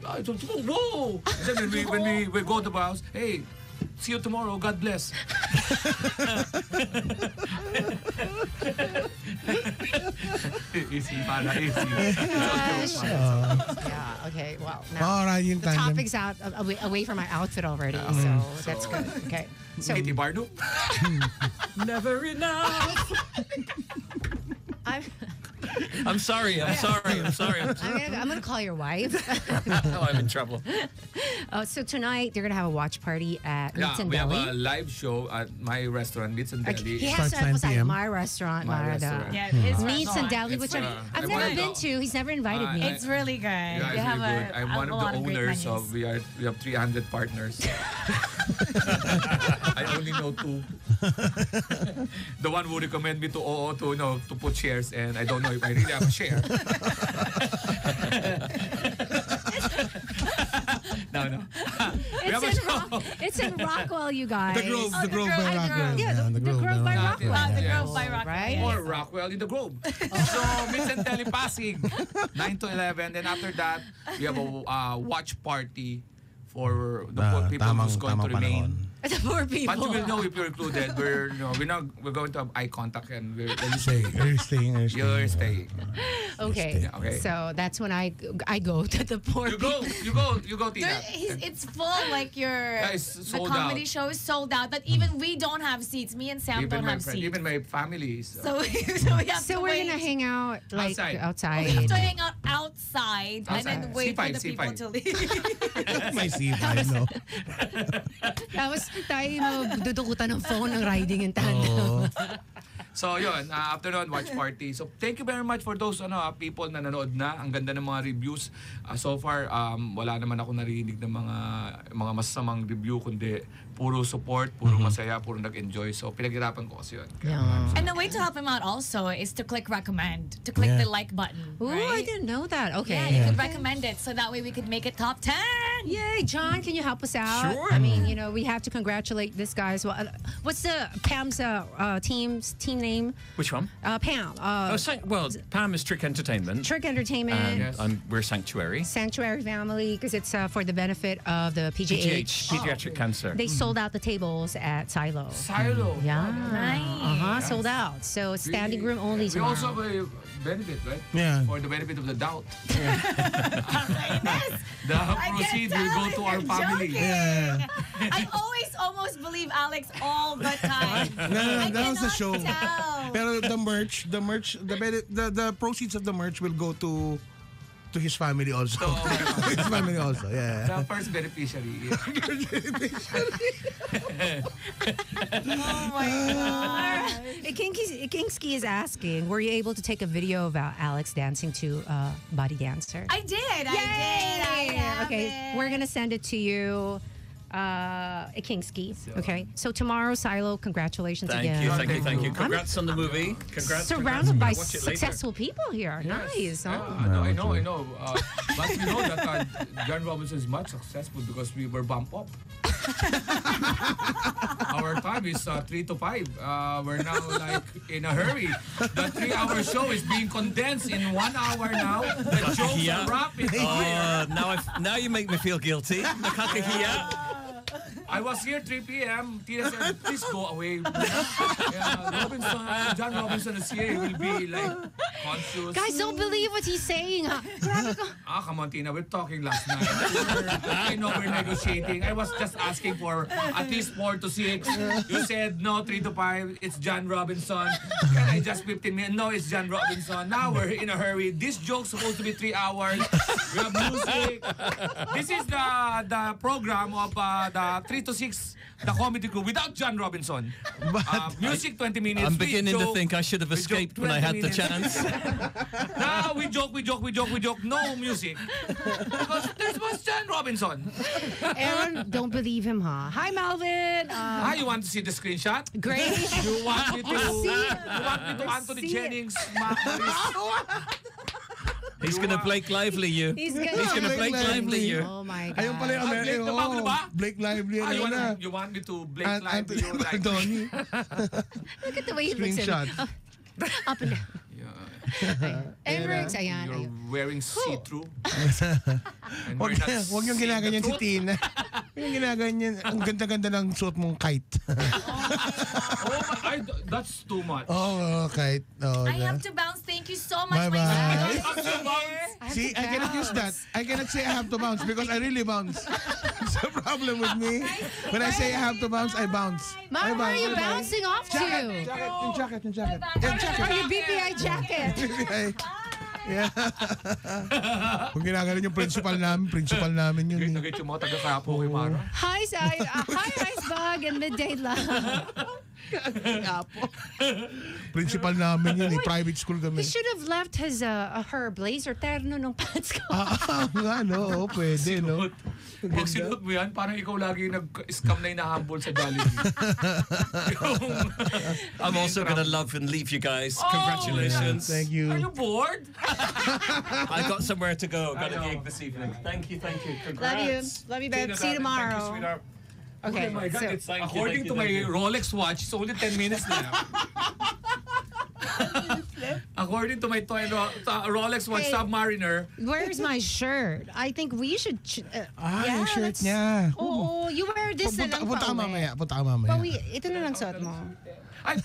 [SPEAKER 5] I told you, whoa. And then when we go to the house, hey, see you tomorrow. God bless. Easy, para easy.
[SPEAKER 4] Gosh. Yeah. Okay. Well, now
[SPEAKER 7] Oh, riding in
[SPEAKER 4] the
[SPEAKER 7] tandem.
[SPEAKER 4] topic's out away from my outfit already, so that's good. Okay. So
[SPEAKER 5] Kitty Bardo?
[SPEAKER 3] Never enough.
[SPEAKER 4] I'm
[SPEAKER 3] sorry. I'm sorry.
[SPEAKER 4] I'm gonna call your wife.
[SPEAKER 3] Oh, I'm in trouble.
[SPEAKER 4] So tonight they're gonna have a watch party at
[SPEAKER 5] Yeah,
[SPEAKER 4] Meats and
[SPEAKER 5] we have
[SPEAKER 4] Deli.
[SPEAKER 5] a live show at my restaurant, Meats and
[SPEAKER 4] Okay,
[SPEAKER 5] Deli.
[SPEAKER 4] he has
[SPEAKER 7] Starts
[SPEAKER 4] to was
[SPEAKER 7] 9
[SPEAKER 4] like
[SPEAKER 7] p.m.
[SPEAKER 4] my restaurant,
[SPEAKER 5] My
[SPEAKER 4] Marada.
[SPEAKER 5] restaurant.
[SPEAKER 6] Yeah, it's
[SPEAKER 4] Meats and
[SPEAKER 6] restaurant.
[SPEAKER 4] Deli, which
[SPEAKER 5] It's,
[SPEAKER 4] I've
[SPEAKER 5] I
[SPEAKER 4] never
[SPEAKER 5] wanna
[SPEAKER 4] been
[SPEAKER 5] know.
[SPEAKER 4] to. He's never invited me.
[SPEAKER 6] It's really good.
[SPEAKER 5] Yeah,
[SPEAKER 6] They
[SPEAKER 5] it's
[SPEAKER 6] have
[SPEAKER 5] really good. I'm one of
[SPEAKER 6] lot
[SPEAKER 5] the
[SPEAKER 6] great
[SPEAKER 5] owners
[SPEAKER 6] menus.
[SPEAKER 5] of we have 300 partners. I only know 2. The one who recommend me to OO to put shares, and I don't know if I really have a share. No. We have a show.
[SPEAKER 4] It's in Rockwell, you guys.
[SPEAKER 7] The Grove,
[SPEAKER 6] Oh,
[SPEAKER 7] the Grove by
[SPEAKER 6] the Grove.
[SPEAKER 7] Rockwell.
[SPEAKER 4] Yeah, the Grove by Rockwell.
[SPEAKER 6] The
[SPEAKER 5] Yes.
[SPEAKER 6] Grove by Rock.
[SPEAKER 4] Right?
[SPEAKER 5] Or Rockwell in the Grove. So, Vincent Telly Pasig, 9 to 11. Then after that, we have a watch party for the poor people who's going to remain.
[SPEAKER 4] The poor people.
[SPEAKER 5] But you will know if you're included. We're going to have eye contact and we're
[SPEAKER 7] Stay. You're staying.
[SPEAKER 5] you're staying.
[SPEAKER 4] Okay.
[SPEAKER 5] Yeah, okay.
[SPEAKER 4] So that's when I go to the poor
[SPEAKER 5] You
[SPEAKER 4] people.
[SPEAKER 5] go, Tina.
[SPEAKER 6] It's full, like
[SPEAKER 5] it's
[SPEAKER 6] the
[SPEAKER 5] sold
[SPEAKER 6] comedy
[SPEAKER 5] out.
[SPEAKER 6] show is sold out. But even we don't have seats. Me and Sam
[SPEAKER 5] Even
[SPEAKER 6] don't
[SPEAKER 5] my
[SPEAKER 6] have
[SPEAKER 5] friend,
[SPEAKER 6] seats.
[SPEAKER 5] even my family.
[SPEAKER 6] So we have
[SPEAKER 4] So
[SPEAKER 6] to
[SPEAKER 4] we're
[SPEAKER 6] wait.
[SPEAKER 4] gonna hang out like
[SPEAKER 5] Outside.
[SPEAKER 6] We have
[SPEAKER 4] outside.
[SPEAKER 6] to hang out outside and then
[SPEAKER 5] Outside.
[SPEAKER 6] wait for
[SPEAKER 5] C5,
[SPEAKER 6] the people
[SPEAKER 5] C5.
[SPEAKER 6] to leave.
[SPEAKER 7] May C5, no?
[SPEAKER 4] Tapos tayo dudukutan ng phone ng riding in tandem.
[SPEAKER 7] Oo.
[SPEAKER 5] So yun, after nun, watch party. So thank you very much for those people na nanood na. Ang ganda ng mga reviews. So far, wala naman ako narinig ng mga masasamang review, kundi puro support, puro masaya, puro nag-enjoy. So pinaghirapan ko kasi yun.
[SPEAKER 4] Yeah.
[SPEAKER 6] And the way to help him out also is to click recommend, to click
[SPEAKER 7] Yeah.
[SPEAKER 6] the like button.
[SPEAKER 4] Ooh, I
[SPEAKER 6] right?
[SPEAKER 4] didn't know that.
[SPEAKER 6] Yeah,
[SPEAKER 4] Okay.
[SPEAKER 6] you could recommend it so that way we could make it top 10.
[SPEAKER 4] Yay, John, can you help us out?
[SPEAKER 3] Sure.
[SPEAKER 4] I mean, we have to congratulate this guy as well. What's the Pam's team name?
[SPEAKER 3] Which one?
[SPEAKER 4] Pam.
[SPEAKER 3] Well, Pam is Trick Entertainment.
[SPEAKER 4] Trick Entertainment.
[SPEAKER 3] And
[SPEAKER 5] Yes.
[SPEAKER 3] we're Sanctuary.
[SPEAKER 4] Sanctuary Family, because it's for the benefit of the PGH.
[SPEAKER 3] Pediatric Cancer.
[SPEAKER 4] They sold out the tables at Silo.
[SPEAKER 5] Silo.
[SPEAKER 4] Yeah.
[SPEAKER 6] Nice.
[SPEAKER 4] Sold out. So standing room only
[SPEAKER 5] We also
[SPEAKER 4] tomorrow.
[SPEAKER 5] have a benefit, right?
[SPEAKER 7] Yeah.
[SPEAKER 5] For the benefit of the doubt.
[SPEAKER 6] Yes.
[SPEAKER 5] The proceeds will go to our
[SPEAKER 6] You're
[SPEAKER 5] family.
[SPEAKER 6] joking.
[SPEAKER 7] Yeah.
[SPEAKER 6] I always almost believe Alex all the time.
[SPEAKER 7] No,
[SPEAKER 6] I
[SPEAKER 7] that was the
[SPEAKER 6] cannot
[SPEAKER 7] show.
[SPEAKER 6] tell.
[SPEAKER 7] Pero the proceeds of the merch will go to his family also. His family also, yeah.
[SPEAKER 5] The first beneficiary.
[SPEAKER 6] Oh my God.
[SPEAKER 4] Kingski is asking, were you able to take a video of Alex dancing to Body Dancer?
[SPEAKER 6] I did. I have
[SPEAKER 4] Okay,
[SPEAKER 6] it.
[SPEAKER 4] we're gonna send it to you, Kingski. Okay, so tomorrow, Silo, congratulations
[SPEAKER 3] Thank
[SPEAKER 4] again.
[SPEAKER 3] you, thank you, thank you.
[SPEAKER 5] I'm
[SPEAKER 3] Congrats on the movie. Congrats.
[SPEAKER 4] Surrounded by
[SPEAKER 3] Watch it later.
[SPEAKER 4] successful people here. Nice.
[SPEAKER 5] Yeah,
[SPEAKER 4] Oh.
[SPEAKER 5] I know. But you know that John Robinson is much successful because we were bump up. Our time is 3 to 5. We're now like in a hurry. The 3-hour show is being condensed in 1 hour now. The jokes are rapid fire.
[SPEAKER 3] Now you make me feel guilty. Nakakahiya.
[SPEAKER 5] I was here 3 p.m. Tina said, please go away. Yeah, John Robinson is here. He will be like conscious.
[SPEAKER 4] Guys, don't believe what he's saying. Grabe ko.
[SPEAKER 5] Come on, Tina. We're talking last night. I know we're negotiating. I was just asking for at least 4 to 6. You said no, 3 to 5. It's John Robinson. Can I just 15 minutes? No, it's John Robinson. Now we're in a hurry. This joke's supposed to be 3 hours. We have music. This is the program of the 3 to 6, the comedy crew without John Robinson. Music 20 minutes.
[SPEAKER 3] I'm
[SPEAKER 5] we
[SPEAKER 3] beginning to
[SPEAKER 5] joke,
[SPEAKER 3] think I should have
[SPEAKER 5] we joke
[SPEAKER 3] escaped when I
[SPEAKER 5] 20
[SPEAKER 3] had the
[SPEAKER 5] minutes.
[SPEAKER 3] chance.
[SPEAKER 5] Now we joke. No music. Because this was John Robinson.
[SPEAKER 4] Aaron, don't believe him, huh? Hi, Melvin.
[SPEAKER 5] You want to see the screenshot?
[SPEAKER 4] Great.
[SPEAKER 5] You want me to, Anthony
[SPEAKER 4] See it.
[SPEAKER 5] Jennings?
[SPEAKER 3] He's gonna Blake Lively you.
[SPEAKER 4] He's
[SPEAKER 3] He's
[SPEAKER 4] gonna.
[SPEAKER 3] gonna Blake Lively you.
[SPEAKER 4] Oh my God.
[SPEAKER 7] Ayun pala yung
[SPEAKER 5] Blake Lively ba?
[SPEAKER 7] Blake Lively.
[SPEAKER 5] You want me to Blake Lively you like?
[SPEAKER 7] Anthony.
[SPEAKER 4] Look at the way he looks at
[SPEAKER 7] Screenshot.
[SPEAKER 4] me. Up and down.
[SPEAKER 5] Yeah.
[SPEAKER 4] Emirates, ayan.
[SPEAKER 5] You're wearing see-through. And
[SPEAKER 7] Wag
[SPEAKER 5] we're not
[SPEAKER 7] wag yung
[SPEAKER 5] seeing
[SPEAKER 7] ginaganyan
[SPEAKER 5] the
[SPEAKER 7] si
[SPEAKER 5] truth.
[SPEAKER 7] Tina. Yung ginaganyan, ang ganda-ganda ng suot mong kite.
[SPEAKER 5] That's too much.
[SPEAKER 7] Oh, kite. Oh,
[SPEAKER 6] I have to bounce. Thank you so much, my
[SPEAKER 7] Bye-bye.
[SPEAKER 6] sweetheart.
[SPEAKER 7] See, I cannot use that. I cannot say I have to bounce because I really bounce. It's a problem with me. When I say I have to bounce, I bounce.
[SPEAKER 4] Mom, where are you
[SPEAKER 7] Bye-bye.
[SPEAKER 4] bouncing off to?
[SPEAKER 7] Yung jacket. Yung
[SPEAKER 4] Oh, your BPI jacket.
[SPEAKER 7] Ay, yeah. Kung ginagalan yung principal namin yun. Eh.
[SPEAKER 5] Nagit yung mga taga-kapo kay Mara.
[SPEAKER 4] Hi, Icebug and Midday Love.
[SPEAKER 7] Apo. Principal namin yun eh. Private school
[SPEAKER 4] He
[SPEAKER 7] kami.
[SPEAKER 4] should have left his her blazer terno nung pants ko.
[SPEAKER 7] Nga, no? Pwede, no?
[SPEAKER 5] Pag sinuot mo yan, parang ikaw lagi nag-scam na hinahambol sa Jollibee.
[SPEAKER 8] I'm also gonna love and leave you guys. Congratulations.
[SPEAKER 7] Thank you.
[SPEAKER 5] Are you bored?
[SPEAKER 8] I got somewhere to go. Got a gig this evening. Thank you.
[SPEAKER 4] Love you.
[SPEAKER 8] Congrats.
[SPEAKER 4] Love you, babe. See you
[SPEAKER 5] Thank you,
[SPEAKER 4] tomorrow.
[SPEAKER 5] sweetheart.
[SPEAKER 4] Okay.
[SPEAKER 5] Oh my God,
[SPEAKER 4] so-
[SPEAKER 5] it's according to my Rolex watch, it's only 10 minutes na. According to my Rolex watch
[SPEAKER 4] Hey.
[SPEAKER 5] Submariner,
[SPEAKER 4] Where's my shirt? I think we should...
[SPEAKER 7] Yung shirt
[SPEAKER 4] let's-
[SPEAKER 7] niya.
[SPEAKER 4] Oo, you wear this na lang
[SPEAKER 7] Punta ka
[SPEAKER 4] pauwi.
[SPEAKER 7] mamaya. Punta ka mamaya.
[SPEAKER 4] Pauwi, ito na lang suot mo.
[SPEAKER 5] ay,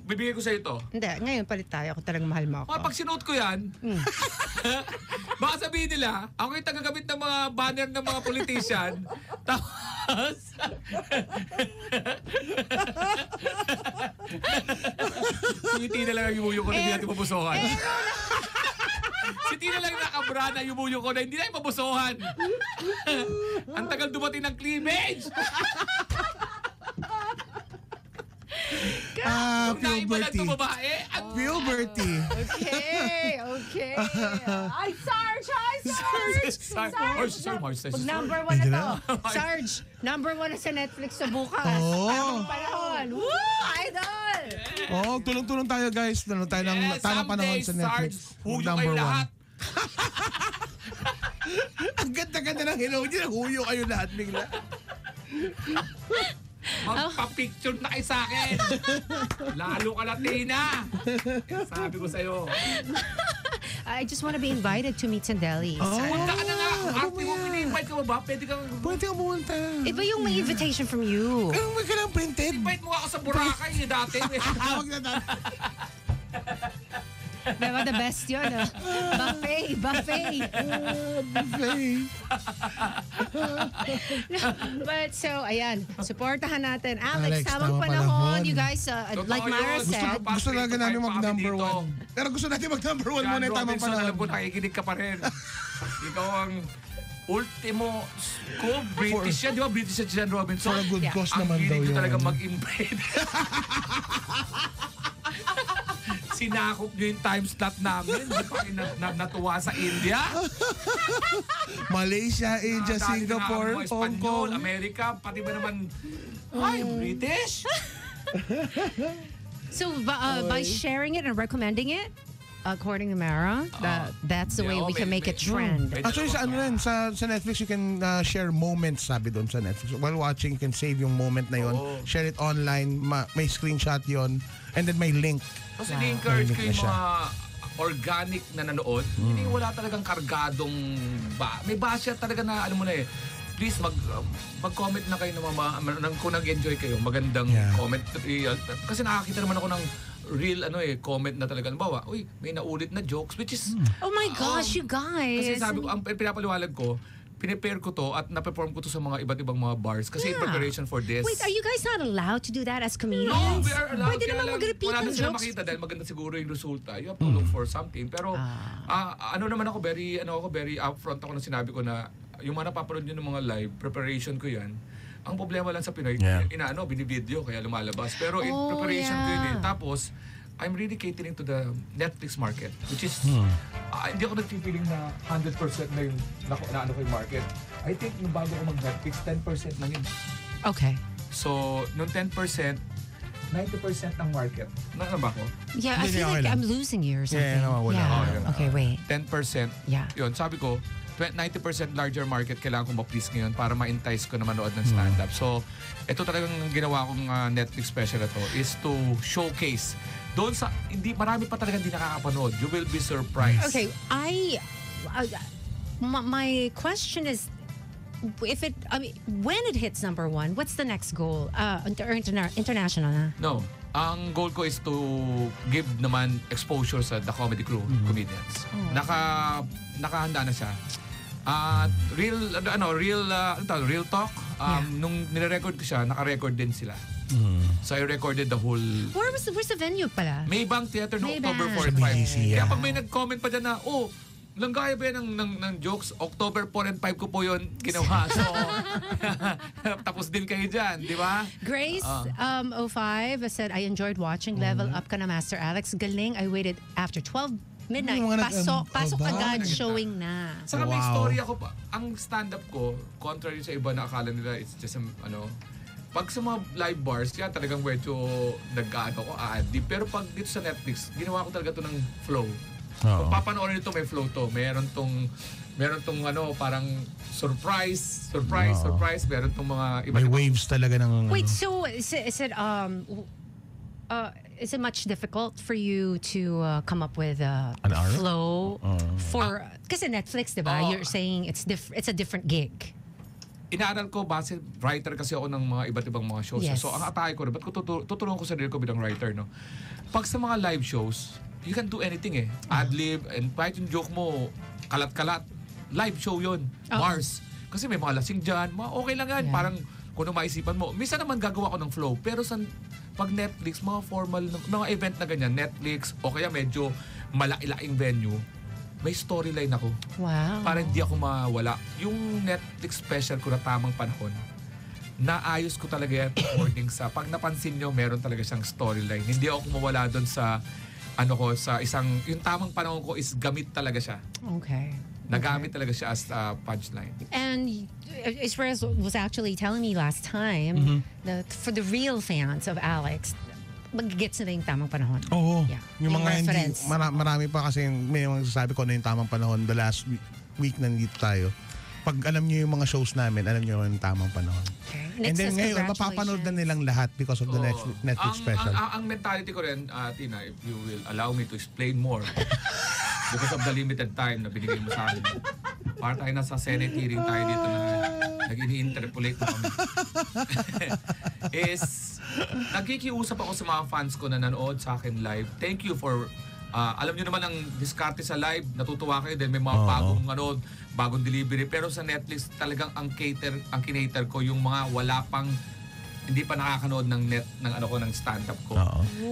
[SPEAKER 5] bibigay ko sa ito.
[SPEAKER 4] Hindi, ngayon palit tayo. Ako talagang mahal mo
[SPEAKER 5] Mga
[SPEAKER 4] ako.
[SPEAKER 5] pag sinuot ko yan, baka sabihin nila, ako yung tagagamit ng mga banner ng mga politician. Tapos, si na lang ang yumuyo ko na hindi natin mabusohan. Si Tina lang nakabra na yumuyo ko na hindi natin mabusohan. Ang tagal dumating ng cleavage. Kung naibalan
[SPEAKER 7] puberty.
[SPEAKER 5] ito babae, at
[SPEAKER 7] Puberty.
[SPEAKER 4] Okay. Ay, Sarge! Hi, Sarge! Pag number 1 na to. Sarge, number 1 na sa Netflix sa bukas. Tamang panahon. Woo! Idol!
[SPEAKER 7] Oh, tulong-tulong tayo guys. Tulong tayo ng tamang panahon sa Netflix.
[SPEAKER 5] Huyo
[SPEAKER 7] Number
[SPEAKER 5] kayo
[SPEAKER 7] one.
[SPEAKER 5] lahat.
[SPEAKER 7] Ang ganda-ganda ng hello niya. Huyo kayo lahat bigla.
[SPEAKER 5] Magpa-picture na kayo sa akin. Lalo ka Latina. Sabi ko sa'yo.
[SPEAKER 4] I just want to be invited to Meets and Delis.
[SPEAKER 5] Punta ka na nga. Ate mo, pina-invite ka ba? Pwede kang...
[SPEAKER 7] Pwede ka pumunta.
[SPEAKER 4] Iba yung may invitation from you.
[SPEAKER 7] Anong may kailang printed?
[SPEAKER 5] Invite mo ako sa Boracay ni dati.
[SPEAKER 7] Hawag na tayo.
[SPEAKER 4] Diba the best yun? Buffet.
[SPEAKER 7] Buffet.
[SPEAKER 4] But so, ayan. Supportahan natin.
[SPEAKER 7] Alex,
[SPEAKER 4] Alex, tamang
[SPEAKER 7] tamang
[SPEAKER 4] panahon.
[SPEAKER 7] panahon.
[SPEAKER 4] You guys, like
[SPEAKER 5] Totoo
[SPEAKER 4] Mara
[SPEAKER 5] yun.
[SPEAKER 4] said,
[SPEAKER 7] Gusto talaga namin mag-number
[SPEAKER 5] dito.
[SPEAKER 7] 1. Pero gusto natin mag-number 1 muna yung tamang
[SPEAKER 5] Robinson, alam
[SPEAKER 7] panahon.
[SPEAKER 5] ko nakikinig ka pa rin. Ikaw ang ultimo ko. British yan, di ba? British yan si Jan Robinson.
[SPEAKER 7] For a good
[SPEAKER 4] Yeah.
[SPEAKER 7] cause
[SPEAKER 5] Ang
[SPEAKER 7] naman daw
[SPEAKER 5] hilig ko
[SPEAKER 7] yun.
[SPEAKER 5] talaga mag-invade. Sinakop nyo yung time slot namin. Di pa kayo natuwa sa India.
[SPEAKER 7] Malaysia, India,
[SPEAKER 5] Dati
[SPEAKER 7] Singapore,
[SPEAKER 5] mga
[SPEAKER 7] Hong
[SPEAKER 5] Espanyol,
[SPEAKER 7] Kong.
[SPEAKER 5] Amerika, pati ba naman, ay, British?
[SPEAKER 4] so by sharing it and recommending it, according to Mara, that's the way we can make it trend.
[SPEAKER 7] Actually, sa ano rin, sa Netflix, you can share moments, sabi doon sa Netflix. While watching, you can save yung moment na yon, share it online, may screenshot yon, and then may link.
[SPEAKER 5] Kasi ni-encourage ko
[SPEAKER 7] Narinig na
[SPEAKER 5] yung
[SPEAKER 7] siya.
[SPEAKER 5] mga organic na nanood. Hindi wala talagang kargadong may basya talaga na alam mo na eh. Please mag-comment na kayo kung nag-enjoy kayo. Magandang comment. Kasi nakakita naman ako ng real comment na talaga. Bawa, uy, may naulit na jokes which is
[SPEAKER 4] Oh my gosh, you guys.
[SPEAKER 5] kasi sabi ko, ang pinapaliwalag ko, pinipare ko to at na-perform ko to sa mga iba't ibang mga bars kasi in preparation for this.
[SPEAKER 4] Wait, are you guys not allowed to do that as comedians?
[SPEAKER 5] No, we are allowed.
[SPEAKER 4] Pwede
[SPEAKER 5] Kaya
[SPEAKER 4] naman
[SPEAKER 5] lang,
[SPEAKER 4] mag-repeat
[SPEAKER 5] wala
[SPEAKER 4] ng
[SPEAKER 5] na sila
[SPEAKER 4] jokes.
[SPEAKER 5] makita dahil maganda siguro yung resulta. You have to look for something. Pero ano naman ako, very upfront ako na sinabi ko na yung mga napapanood nyo ng mga live, preparation ko yan. Ang problema lang sa Pinoy, binivideo kaya lumalabas. Pero in preparation ko yun eh. Tapos, I'm really catering to the Netflix market, which is, hindi ako nagpipiling na 100% na yung naano ko yung market. I think nung bago ako mag-Netflix, 10% lang yun.
[SPEAKER 4] Okay.
[SPEAKER 5] So, nung 10%, 90% ng market. Ano ba ako?
[SPEAKER 4] Yeah, I
[SPEAKER 7] Hindi,
[SPEAKER 4] feel
[SPEAKER 7] okay
[SPEAKER 4] like
[SPEAKER 7] lang.
[SPEAKER 4] I'm losing you or something.
[SPEAKER 7] Yeah, nawawala.
[SPEAKER 4] Yeah. Okay, wait.
[SPEAKER 5] 10%.
[SPEAKER 4] Yeah.
[SPEAKER 5] Yun, sabi ko, 90% larger market kailangan ko ma-please ngayon para ma-entice ko na manood ng stand-up. So, ito talagang ginawa kong Netflix special na to is to showcase. Doon sa, marami pa talaga hindi nakakapanood. You will be surprised.
[SPEAKER 4] Okay, my question is, when it hits number 1, what's the next goal? International na.
[SPEAKER 5] No. Ang goal ko is to give naman exposure sa The Comedy Crew comedians. Nakahanda na siya. Real talk. Nung nire-record ko siya, naka-record din sila. So I recorded the whole...
[SPEAKER 4] Where's the venue pala?
[SPEAKER 5] Maybank Theater no
[SPEAKER 4] Maybank.
[SPEAKER 5] October 4 and 5.
[SPEAKER 7] BGC,
[SPEAKER 5] Kaya
[SPEAKER 7] yeah.
[SPEAKER 5] pag may nag-comment pa dyan na, Langgaya ba yan ng jokes? October 4 and 5 ko po yun ginawa. So, tapos din kayo dyan, di ba?
[SPEAKER 4] Grace 05 said, I enjoyed watching Level Up ka na, Master Alex. Galing, I waited after 12 midnight.
[SPEAKER 7] Yung mga
[SPEAKER 4] Pasok
[SPEAKER 7] ba?
[SPEAKER 4] agad, showing na.
[SPEAKER 5] Saka may
[SPEAKER 7] Wow.
[SPEAKER 5] story ako pa. Ang stand-up ko, contrary sa iba na akala nila it's just pag sa mga live bars, yan talagang medyo nag-ano ko, aadi. Pero pag dito sa Netflix, ginawa ko talaga to ng flow. Kung papanoorin nito, may flow to. Meron tong parang surprise. Meron tong mga iba.
[SPEAKER 7] May waves talaga ng...
[SPEAKER 4] Wait, so is it much difficult for you to come up with a
[SPEAKER 7] An hour?
[SPEAKER 4] flow for? Kasi Netflix, diba? You're saying it's a different gig.
[SPEAKER 5] Inaaral ko base, writer kasi ako ng mga iba't ibang mga shows.
[SPEAKER 4] Yes.
[SPEAKER 5] So ang atake ko, ba't ko tutulungan ko sa sarili ko bilang writer, no? Pag sa mga live shows, you can do anything eh. Ad-lib, and kahit yung joke mo, kalat-kalat, live show yun. Bars. Kasi may mga lasing dyan, okay lang yan.
[SPEAKER 4] Yeah.
[SPEAKER 5] Parang kung ano maisipan mo. Minsan naman gagawa ko ng flow, pero pag Netflix, mga formal, mga event na ganyan, Netflix, o kaya medyo malaki-laking venue, may storyline ako.
[SPEAKER 4] Wow.
[SPEAKER 5] Para hindi ako mawala. Yung Netflix special ko na tamang panahon, naayos ko talaga yan according sa, pag napansin nyo, meron talaga siyang storyline. Hindi ako mawala doon sa, sa isang, yung tamang panahon ko is gamit talaga siya.
[SPEAKER 4] Okay.
[SPEAKER 5] Nagamit talaga siya as a punchline.
[SPEAKER 4] And Israel was actually telling me last time that for the real fans of Alex, mag-gets na yung tamang panahon.
[SPEAKER 7] Oo.
[SPEAKER 4] Yeah.
[SPEAKER 7] Yung mga hindi,
[SPEAKER 4] reference.
[SPEAKER 7] marami pa kasi may mga sasabi ko ano yung tamang panahon the last week nandito tayo. Pag alam nyo yung mga shows namin, alam nyo yung tamang panahon.
[SPEAKER 4] Okay.
[SPEAKER 7] And then
[SPEAKER 4] Nixas,
[SPEAKER 7] ngayon, mapapanood na nilang lahat because of the Netflix special.
[SPEAKER 5] Ang mentality ko rin, Tina, if you will allow me to explain more, because of the limited time na binigay mo sa akin. Para tayo nasa Senate hearing tayo dito na nag-ini-interpolate mo kami. Is, nagkikiusap ako sa mga fans ko na nanood sa akin live. Thank you for, alam nyo naman ang diskarte sa live, natutuwa kayo dahil may mga bagong delivery. Pero sa Netflix, talagang ang kinater ko yung mga wala pang, hindi pa nakakanood ng ng stand-up ko.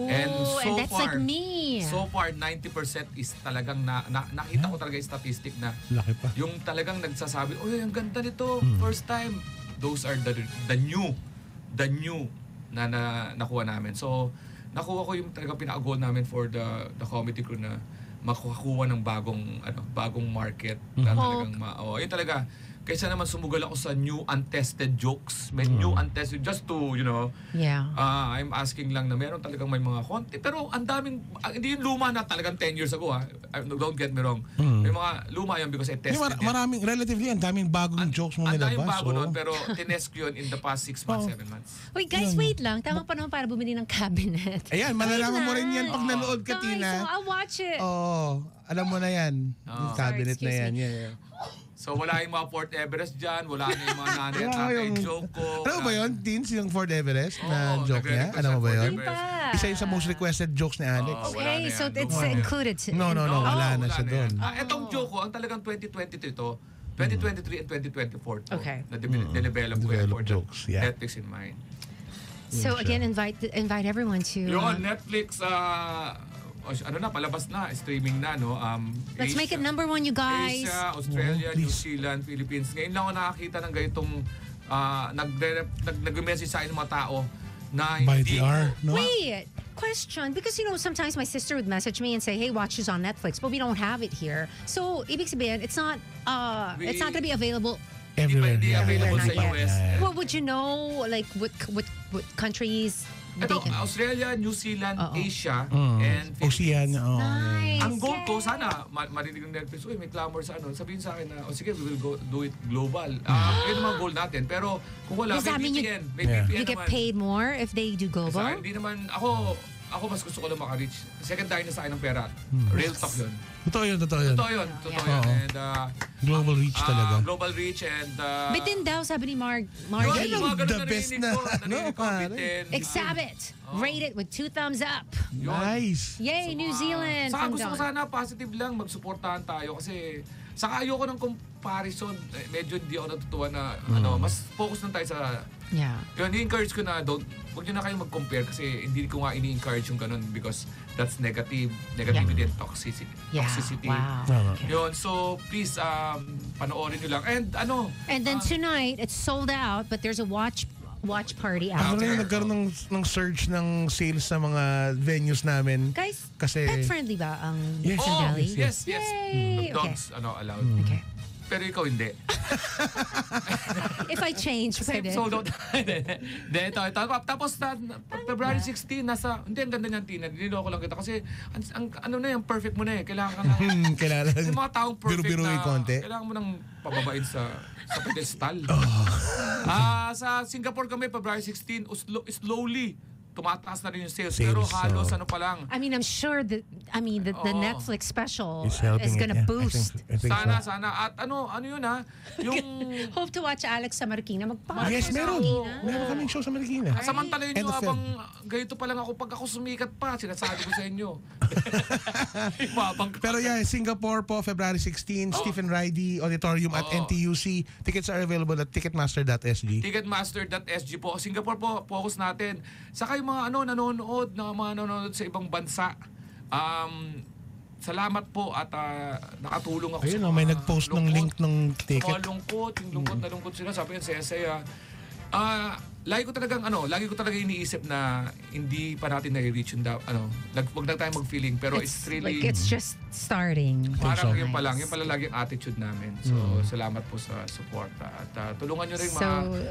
[SPEAKER 5] And so
[SPEAKER 4] that's
[SPEAKER 5] far,
[SPEAKER 4] like me.
[SPEAKER 5] So far, 90% is talagang nakita ko talaga yung statistic na
[SPEAKER 7] Laki pa.
[SPEAKER 5] yung talagang nagsasabi, "Oy, ang ganda nito, first time." Those are the new na nakuha namin. So, nakuha ko yung talagang pinaka-goal namin for the comedy crew na makakuha ng bagong market na talagang yun talaga. Kaysa naman sumugal ako sa new untested jokes. May new untested just to,
[SPEAKER 4] Yeah.
[SPEAKER 5] I'm asking lang na meron talagang may mga konti. Pero ang daming, hindi yung luma na talagang 10 years ago don't get me wrong. May mga luma yun because I tested it.
[SPEAKER 7] Maraming, relatively, ang daming bagong jokes mo
[SPEAKER 5] Ang
[SPEAKER 7] nilabas.
[SPEAKER 5] daming bago nun, pero tinest ko yun in the past 6 months, 7 months.
[SPEAKER 4] Wait, guys, wait lang. Tamang panahon para bumili ng cabinet.
[SPEAKER 7] Ayan, malalaman mo rin yan pag
[SPEAKER 4] Nice.
[SPEAKER 7] nanood ka,
[SPEAKER 4] Nice.
[SPEAKER 7] Tina.
[SPEAKER 4] So I'll watch it.
[SPEAKER 7] Oo. Alam mo na yan. Yung cabinet na
[SPEAKER 4] Excuse
[SPEAKER 7] yan.
[SPEAKER 4] me.
[SPEAKER 7] Yeah.
[SPEAKER 5] So wala yung mga Fort Everest dyan, wala na yung mga nanay at
[SPEAKER 7] Wala
[SPEAKER 5] tatay
[SPEAKER 7] yung-
[SPEAKER 5] joke ko.
[SPEAKER 7] Alam mo ba yun, Teens, yung Fort Everest na
[SPEAKER 5] Oo,
[SPEAKER 7] joke niya?
[SPEAKER 5] nagre-request
[SPEAKER 7] Alam mo ba
[SPEAKER 5] sa
[SPEAKER 7] yun?
[SPEAKER 5] Fort Everest.
[SPEAKER 7] Isa yung sa most requested jokes ni Alex.
[SPEAKER 5] Wala na
[SPEAKER 4] Okay,
[SPEAKER 5] yan.
[SPEAKER 4] so it's
[SPEAKER 5] Luma na yan.
[SPEAKER 4] included.
[SPEAKER 7] No, wala na siya
[SPEAKER 5] yan.
[SPEAKER 7] doon.
[SPEAKER 5] Itong joke ko, ang talagang 2023 to, 2023 and 2024 to.
[SPEAKER 4] Okay.
[SPEAKER 5] Na dinevelop ko yan
[SPEAKER 7] Develop
[SPEAKER 5] for the
[SPEAKER 7] jokes, yeah.
[SPEAKER 5] Netflix in mind.
[SPEAKER 4] So again, invite everyone to.
[SPEAKER 5] Yun, Netflix, palabas na, streaming na, no?
[SPEAKER 4] Let's make it number one, you guys.
[SPEAKER 5] Asia, Australia, New
[SPEAKER 7] please.
[SPEAKER 5] Zealand, Philippines. Ngayon lang ako nakakita ng ganitong nag-message sa akin ng mga tao na
[SPEAKER 7] By
[SPEAKER 5] hindi
[SPEAKER 7] the hour, no?
[SPEAKER 4] Wait, question. Because, sometimes my sister would message me and say, hey, watch this on Netflix, but we don't have it here. So, ibig sabihin, it's not going to be available.
[SPEAKER 7] Everywhere.
[SPEAKER 5] Hindi
[SPEAKER 7] yeah,
[SPEAKER 5] available
[SPEAKER 7] yeah,
[SPEAKER 5] sa
[SPEAKER 7] yeah,
[SPEAKER 5] US.
[SPEAKER 7] yeah.
[SPEAKER 4] Well, would you know, like, what countries
[SPEAKER 5] Ito,
[SPEAKER 4] they can...
[SPEAKER 5] Australia, New Zealand,
[SPEAKER 4] Oo.
[SPEAKER 5] Asia, and
[SPEAKER 7] Ocean.
[SPEAKER 5] Philippines.
[SPEAKER 4] Nice.
[SPEAKER 5] Ang goal ko, sana marinig ng Netflix, uy, may clamor sa sabihin sa akin na, sige, we will do it global. Yun ang mga goal natin. Pero kung wala,
[SPEAKER 4] Does that
[SPEAKER 5] may
[SPEAKER 4] mean
[SPEAKER 5] VPN. May
[SPEAKER 7] Yeah.
[SPEAKER 5] VPN
[SPEAKER 4] You get
[SPEAKER 5] naman.
[SPEAKER 4] paid more if they do
[SPEAKER 5] Sa
[SPEAKER 4] global?
[SPEAKER 5] akin, hindi naman, ako mas gusto ko lang maka-reach. Secondary na sa akin ng pera. Real talk yun.
[SPEAKER 7] Totoo yun.
[SPEAKER 5] Totoo yun.
[SPEAKER 7] Oo.
[SPEAKER 5] And,
[SPEAKER 7] Global reach talaga.
[SPEAKER 5] global reach and...
[SPEAKER 4] Bitin daw, sabi ni
[SPEAKER 5] Yun,
[SPEAKER 4] Margie.
[SPEAKER 5] yung mga ganun
[SPEAKER 7] the best
[SPEAKER 5] narinig
[SPEAKER 7] na,
[SPEAKER 5] ko. Narinig ko,
[SPEAKER 7] pare.
[SPEAKER 5] bitin.
[SPEAKER 4] Exabit. Rate it with 2 thumbs up.
[SPEAKER 7] Nice.
[SPEAKER 4] Yay, New Zealand.
[SPEAKER 5] Saka
[SPEAKER 4] from
[SPEAKER 5] gusto ko
[SPEAKER 4] Dawn.
[SPEAKER 5] sana positive lang, magsuportahan tayo kasi Saka ayoko ng comparison. Medyo hindi ako natutuwa na mas focus lang tayo sa
[SPEAKER 4] Yeah.
[SPEAKER 5] yun, i-encourage ko na huwag nyo na kayo mag-compare kasi hindi ko nga ini-encourage yung ganun because that's negativity and toxicity.
[SPEAKER 4] Yeah.
[SPEAKER 5] Toxicity.
[SPEAKER 4] Wow.
[SPEAKER 5] Yun, so please panoorin nyo lang.
[SPEAKER 4] And then tonight, it's sold out, but there's a watch party out.
[SPEAKER 7] Ano na yung nagkaroon ng surge ng sales sa mga venues namin.
[SPEAKER 4] Guys,
[SPEAKER 7] Kasi-
[SPEAKER 4] pet-friendly ba ang
[SPEAKER 7] Yes.
[SPEAKER 4] Nixon Valley?
[SPEAKER 5] yes.
[SPEAKER 4] Yay!
[SPEAKER 5] Dogs, allowed.
[SPEAKER 4] Okay.
[SPEAKER 5] Pero ikaw hindi.
[SPEAKER 4] If I change, pwede.
[SPEAKER 5] Sold out. Hindi, ito. Tapos February 16, hindi, ang ganda niyan, Tina. Niloko lang kita. Kasi, ano na yan, perfect mo na eh. Kailangan ka na.
[SPEAKER 7] Kailangan
[SPEAKER 5] Yung mga taong perfect
[SPEAKER 7] biru-biruin
[SPEAKER 5] na,
[SPEAKER 7] konti.
[SPEAKER 5] kailangan mo nang pababain sa pedestal. Sa Singapore kami, February 16, slowly, tumataas na rin yung sales. Pero
[SPEAKER 7] Sales,
[SPEAKER 5] halos ano pa lang.
[SPEAKER 4] I mean, I'm sure that the Netflix special
[SPEAKER 7] It's helping
[SPEAKER 4] is gonna
[SPEAKER 7] it, yeah.
[SPEAKER 4] boost.
[SPEAKER 7] I think so.
[SPEAKER 5] Sana. At ano yun yung...
[SPEAKER 4] Hope to watch Alex sa Marikina.
[SPEAKER 7] Yes, meron.
[SPEAKER 4] Marikina.
[SPEAKER 7] Meron kaming show sa Marikina.
[SPEAKER 5] Samantalayin
[SPEAKER 7] End
[SPEAKER 5] nyo
[SPEAKER 7] of
[SPEAKER 5] habang ganito pa lang ako. Pag ako sumikat pa, sinasabi ko sa inyo. Ibabang ka.
[SPEAKER 7] Pero yeah, Singapore po, February 16, Stephen Ridey Auditorium at NTUC. Tickets are available at ticketmaster.sg.
[SPEAKER 5] Ticketmaster.sg po. Singapore po, focus natin. Saka yung mga nanonood sa ibang bansa. Salamat po at nakatulong ako
[SPEAKER 7] Ayun,
[SPEAKER 5] sa
[SPEAKER 7] may nag-post ng link ng ticket.
[SPEAKER 5] Yung lungkot sila. Sabi yan, saya-saya. Lagi ko talagang iniisip na hindi pa natin na-reach yung wag na tayo mag-feeling pero it's really
[SPEAKER 4] like it's just starting.
[SPEAKER 5] parang
[SPEAKER 7] so.
[SPEAKER 5] yun pa lang lagi ang attitude namin. So salamat po sa support at tulungan niyo rin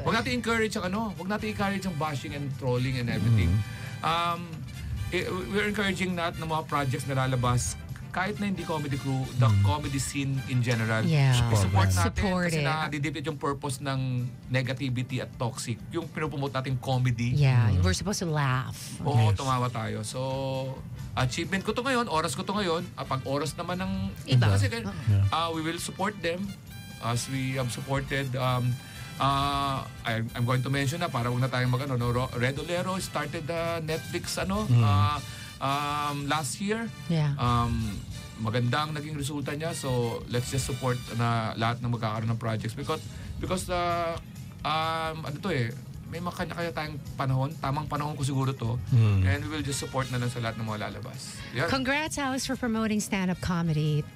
[SPEAKER 5] wag natin encourage ang bashing and trolling and everything. We're encouraging ng mga projects na lalabas kahit na hindi comedy crew, the comedy scene in general.
[SPEAKER 4] Yeah.
[SPEAKER 5] Support natin
[SPEAKER 4] Support
[SPEAKER 5] kasi
[SPEAKER 4] it.
[SPEAKER 5] na-defeat yung purpose ng negativity at toxic. Yung pinupromote natin comedy.
[SPEAKER 4] Yeah, we're supposed to laugh.
[SPEAKER 5] Oo, tumawa tayo. So, achievement ko to ngayon, oras ko to ngayon. Pag oras naman ng
[SPEAKER 4] Iba.
[SPEAKER 5] Kasi we will support them as we have supported I'm going to mention na para wag na tayong Red Olero started Netflix last year.
[SPEAKER 4] Yeah.
[SPEAKER 5] Magandang naging resulta niya. So, let's just support na lahat ng magkakaroon ng projects because may makanya-kanya tayong panahon. Tamang panahon ko siguro to. And we will just support na lang sa lahat ng mga lalabas. Yeah.
[SPEAKER 4] Congrats, Alex, for promoting stand-up comedy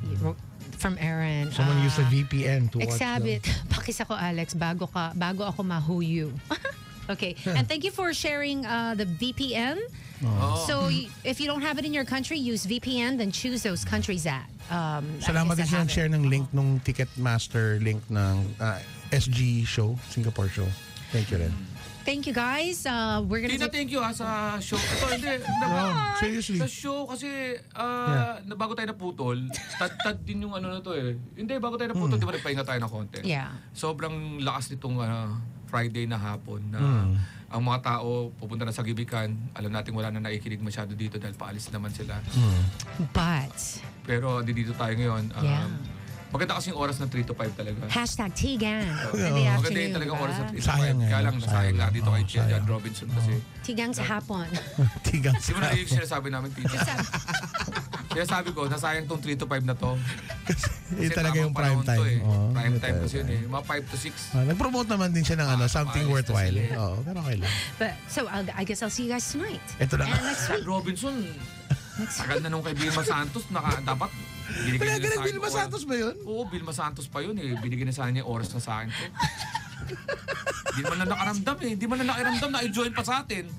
[SPEAKER 4] from Aaron.
[SPEAKER 7] Someone used a VPN to watch
[SPEAKER 4] Exabit. Pakis ako, Alex, bago ako mahuyu. Okay. And thank you for sharing the VPN. So if you don't have it in your country, use VPN, then choose those countries
[SPEAKER 7] Salamat din siya share ng link nung Ticketmaster link ng SG show, Singapore show. Thank you rin.
[SPEAKER 4] Thank you, guys. We're gonna
[SPEAKER 5] Tina, thank you sa show. Ito, hindi.
[SPEAKER 7] Seriously.
[SPEAKER 5] Sa show kasi bago tayo naputol, tad din yung na to eh. Hindi, bago tayo naputol, di ba nagpahinga tayo ng konti?
[SPEAKER 4] Yeah.
[SPEAKER 5] Sobrang lakas nitong Friday na hapon na ang mga tao pupunta na sa Gibikan. Alam natin wala na nakikinig masyado dito dahil paalis naman sila.
[SPEAKER 4] But
[SPEAKER 5] Pero dito tayo ngayon.
[SPEAKER 4] Yeah.
[SPEAKER 5] Maganda kasi yung oras ng 3 to 5 talaga.
[SPEAKER 4] #Tigang in the
[SPEAKER 5] Maganda yung
[SPEAKER 4] afternoon.
[SPEAKER 5] talagang oras ng 3 to 5.
[SPEAKER 7] Sayang
[SPEAKER 5] Kaya lang,
[SPEAKER 7] sayang.
[SPEAKER 5] nasayang na dito kay John
[SPEAKER 7] sayang.
[SPEAKER 5] Robinson kasi.
[SPEAKER 4] Tigang sa hapon.
[SPEAKER 7] Tigang
[SPEAKER 5] Di mo na yung sinasabi namin, Tito. Sinasabi ko, nasayang tong 3 to 5 na to.
[SPEAKER 7] Yun
[SPEAKER 5] Kasi
[SPEAKER 7] talaga yung
[SPEAKER 5] tamang
[SPEAKER 7] prime
[SPEAKER 5] panahon to
[SPEAKER 7] time. Oo,
[SPEAKER 5] Prime
[SPEAKER 7] yun
[SPEAKER 5] time
[SPEAKER 7] talaga.
[SPEAKER 5] kasi yun eh. Mga 5 to 6.
[SPEAKER 7] Nag-promote naman din siya ng something
[SPEAKER 5] maalis na
[SPEAKER 7] worthwhile.
[SPEAKER 5] sila.
[SPEAKER 7] Oo, pero okay lang.
[SPEAKER 4] But so I guess I'll see you guys tonight.
[SPEAKER 7] Ito na
[SPEAKER 4] And
[SPEAKER 7] nga.
[SPEAKER 4] next week.
[SPEAKER 5] Robinson, tagal na nung kay Vilma Santos, dapat binigyan nila sa akin.
[SPEAKER 7] Vilma Santos ba yun?
[SPEAKER 5] Oo, Vilma Santos pa yun eh. Binigyan na sana niya oras na sa akin. Hindi man na nakaramdam eh. Hindi man na nakiramdam na i-join pa sa atin.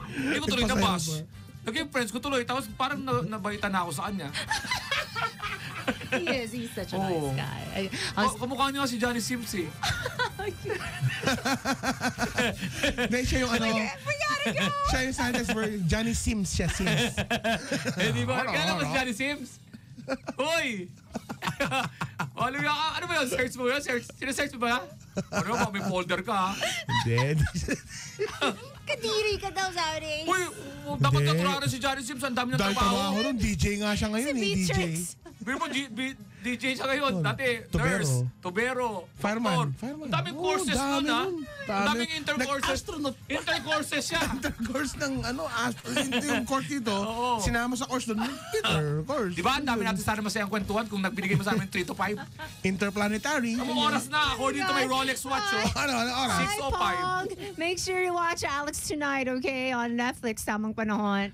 [SPEAKER 5] Hindi ko tuloy nabas. Naging friends ko tuloy. Tapos parang nabaitan na ako sa kanya.
[SPEAKER 4] He's such a nice guy.
[SPEAKER 5] Kamukha niya si Johnny Sims eh.
[SPEAKER 7] Dahil siya yung siya yung Santos for Johnny Sims siya, Sims.
[SPEAKER 5] Eh di ba? Kaya naman si Johnny Sims. Hoy! Ano ba yun? Search mo yun? Sinesearch mo ba? Ano ba? May folder ka ha?
[SPEAKER 7] Hindi.
[SPEAKER 4] Kadiri ka daw, sabi.
[SPEAKER 5] Uy! Dapat
[SPEAKER 7] Hindi.
[SPEAKER 5] naturaran si Johnny Sims. Ang dami ng
[SPEAKER 7] Dahil trabaho
[SPEAKER 5] trabaho.
[SPEAKER 7] nun, DJ nga siya ngayon eh, DJ.
[SPEAKER 5] Biro mo, DJ siya ngayon. Dati,
[SPEAKER 7] Tubero.
[SPEAKER 5] nurse, tubero,
[SPEAKER 7] Fireman.
[SPEAKER 5] doktor. Ang daming courses nun, ha? Ang daming intercourses.
[SPEAKER 7] Nag-astronaut.
[SPEAKER 5] Intercourses siya.
[SPEAKER 7] Course ng yung course dito,
[SPEAKER 5] Oo.
[SPEAKER 7] sinama sa course doon, course.
[SPEAKER 5] Di ba? Ang dami natin sana masayang kwentuhan kung nagbinigay mo sa amin 3 to 5.
[SPEAKER 7] Interplanetary.
[SPEAKER 5] Ang oras na, according to my Rolex watch, oh.
[SPEAKER 7] Ano oras?
[SPEAKER 5] 6:05.
[SPEAKER 4] Pong. Make sure you watch Alex tonight, okay? On Netflix, Tamang Panahon.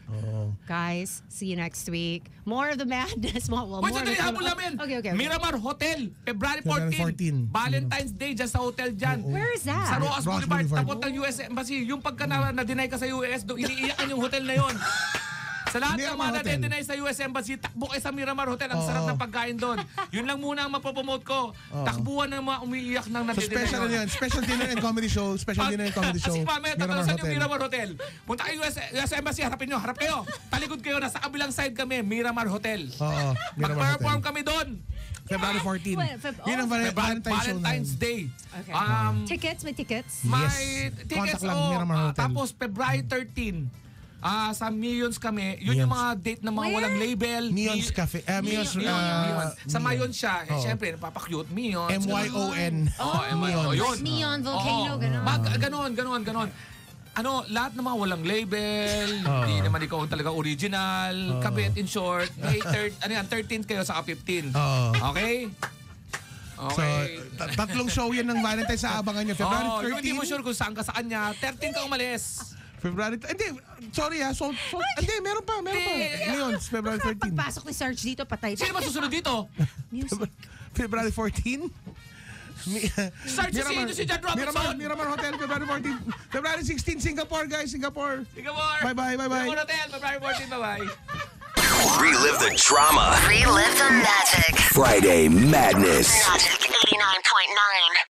[SPEAKER 4] Guys, see you next week. More of the madness. Well,
[SPEAKER 5] Wait,
[SPEAKER 4] more of
[SPEAKER 5] sandali,
[SPEAKER 4] the-
[SPEAKER 5] habol namin.
[SPEAKER 4] Okay.
[SPEAKER 5] Miramar Hotel, February
[SPEAKER 7] February
[SPEAKER 5] 14.
[SPEAKER 7] 14.
[SPEAKER 5] Valentine's Day dyan sa hotel dyan.
[SPEAKER 4] Where is that?
[SPEAKER 5] Sa Roas
[SPEAKER 7] Roas
[SPEAKER 5] Boulevard,
[SPEAKER 7] Boulevard.
[SPEAKER 5] tapos ng US Embassy. Yung pagka na-deny ka sa US, iniiyakan yung hotel na yon. Sa lahat ng
[SPEAKER 7] Miramar
[SPEAKER 5] mga
[SPEAKER 7] Hotel.
[SPEAKER 5] na-deny sa US Embassy, takbo kayo sa Miramar Hotel. Ang sarap ng pagkain doon. Yun lang muna ang mapopromote ko. Takbuhan ng mga umiiyak ng
[SPEAKER 7] So
[SPEAKER 5] na-deny
[SPEAKER 7] special
[SPEAKER 5] yun.
[SPEAKER 7] yan. Special dinner and comedy show. Special dinner and comedy show.
[SPEAKER 5] Sige pa, may
[SPEAKER 7] Miramar
[SPEAKER 5] tatanong sa
[SPEAKER 7] Hotel.
[SPEAKER 5] Miramar Hotel. Punta kayo US Embassy, harapin nyo, harap kayo. Talikod kayo, nasa kabilang side kami, Miramar Hotel.
[SPEAKER 7] Oo, Miramar
[SPEAKER 5] Mag-perform
[SPEAKER 7] Hotel.
[SPEAKER 5] kami doon.
[SPEAKER 7] February 14.
[SPEAKER 4] Wait,
[SPEAKER 7] Yun ang
[SPEAKER 5] Valentine's Day.
[SPEAKER 4] Okay.
[SPEAKER 5] Tickets,
[SPEAKER 4] May tickets?
[SPEAKER 5] may
[SPEAKER 7] Yes.
[SPEAKER 5] tickets,
[SPEAKER 7] Contact lang, Miramar Hotel.
[SPEAKER 5] tapos February 13. Sa Millions kami. Yun yung
[SPEAKER 7] Millions.
[SPEAKER 5] mga date ng mga walang label.
[SPEAKER 7] Neon's Cafe. Mions.
[SPEAKER 5] Mion. Sa Mayon siya.
[SPEAKER 7] Oo.
[SPEAKER 5] Siyempre, napapakyut. Mions.
[SPEAKER 7] MYON.
[SPEAKER 5] Oh, yun.
[SPEAKER 4] Neon, Volcano, ganun.
[SPEAKER 5] Ganon. Ano, lahat ng mga walang label, hindi naman ikaw talaga original, kabit in short, May 13th kayo sa 15.
[SPEAKER 7] Oo.
[SPEAKER 5] Okay?
[SPEAKER 7] So,
[SPEAKER 5] Okay.
[SPEAKER 7] tatlong show yan ng Valentine's sa abangan nyo. February
[SPEAKER 5] Yung hindi mo
[SPEAKER 7] 13.
[SPEAKER 5] sure kung saan ka sa kanya, 13 ka umalis.
[SPEAKER 7] Hindi, sorry hindi, meron pa. Neons, February 13.
[SPEAKER 4] Pagpasok ni Sarge dito, patay.
[SPEAKER 5] Sino ba susunod dito?
[SPEAKER 4] Music.
[SPEAKER 7] February 14.
[SPEAKER 5] Search si John Robinson.
[SPEAKER 7] Miramar Hotel, February 14. February 16, Singapore, guys. Singapore.
[SPEAKER 5] Singapore.
[SPEAKER 7] Bye-bye.
[SPEAKER 5] Singapore Hotel, February 14, bye-bye.
[SPEAKER 1] Relive the drama.
[SPEAKER 2] Relive the magic.
[SPEAKER 1] Friday Madness.
[SPEAKER 2] Magic 89.9.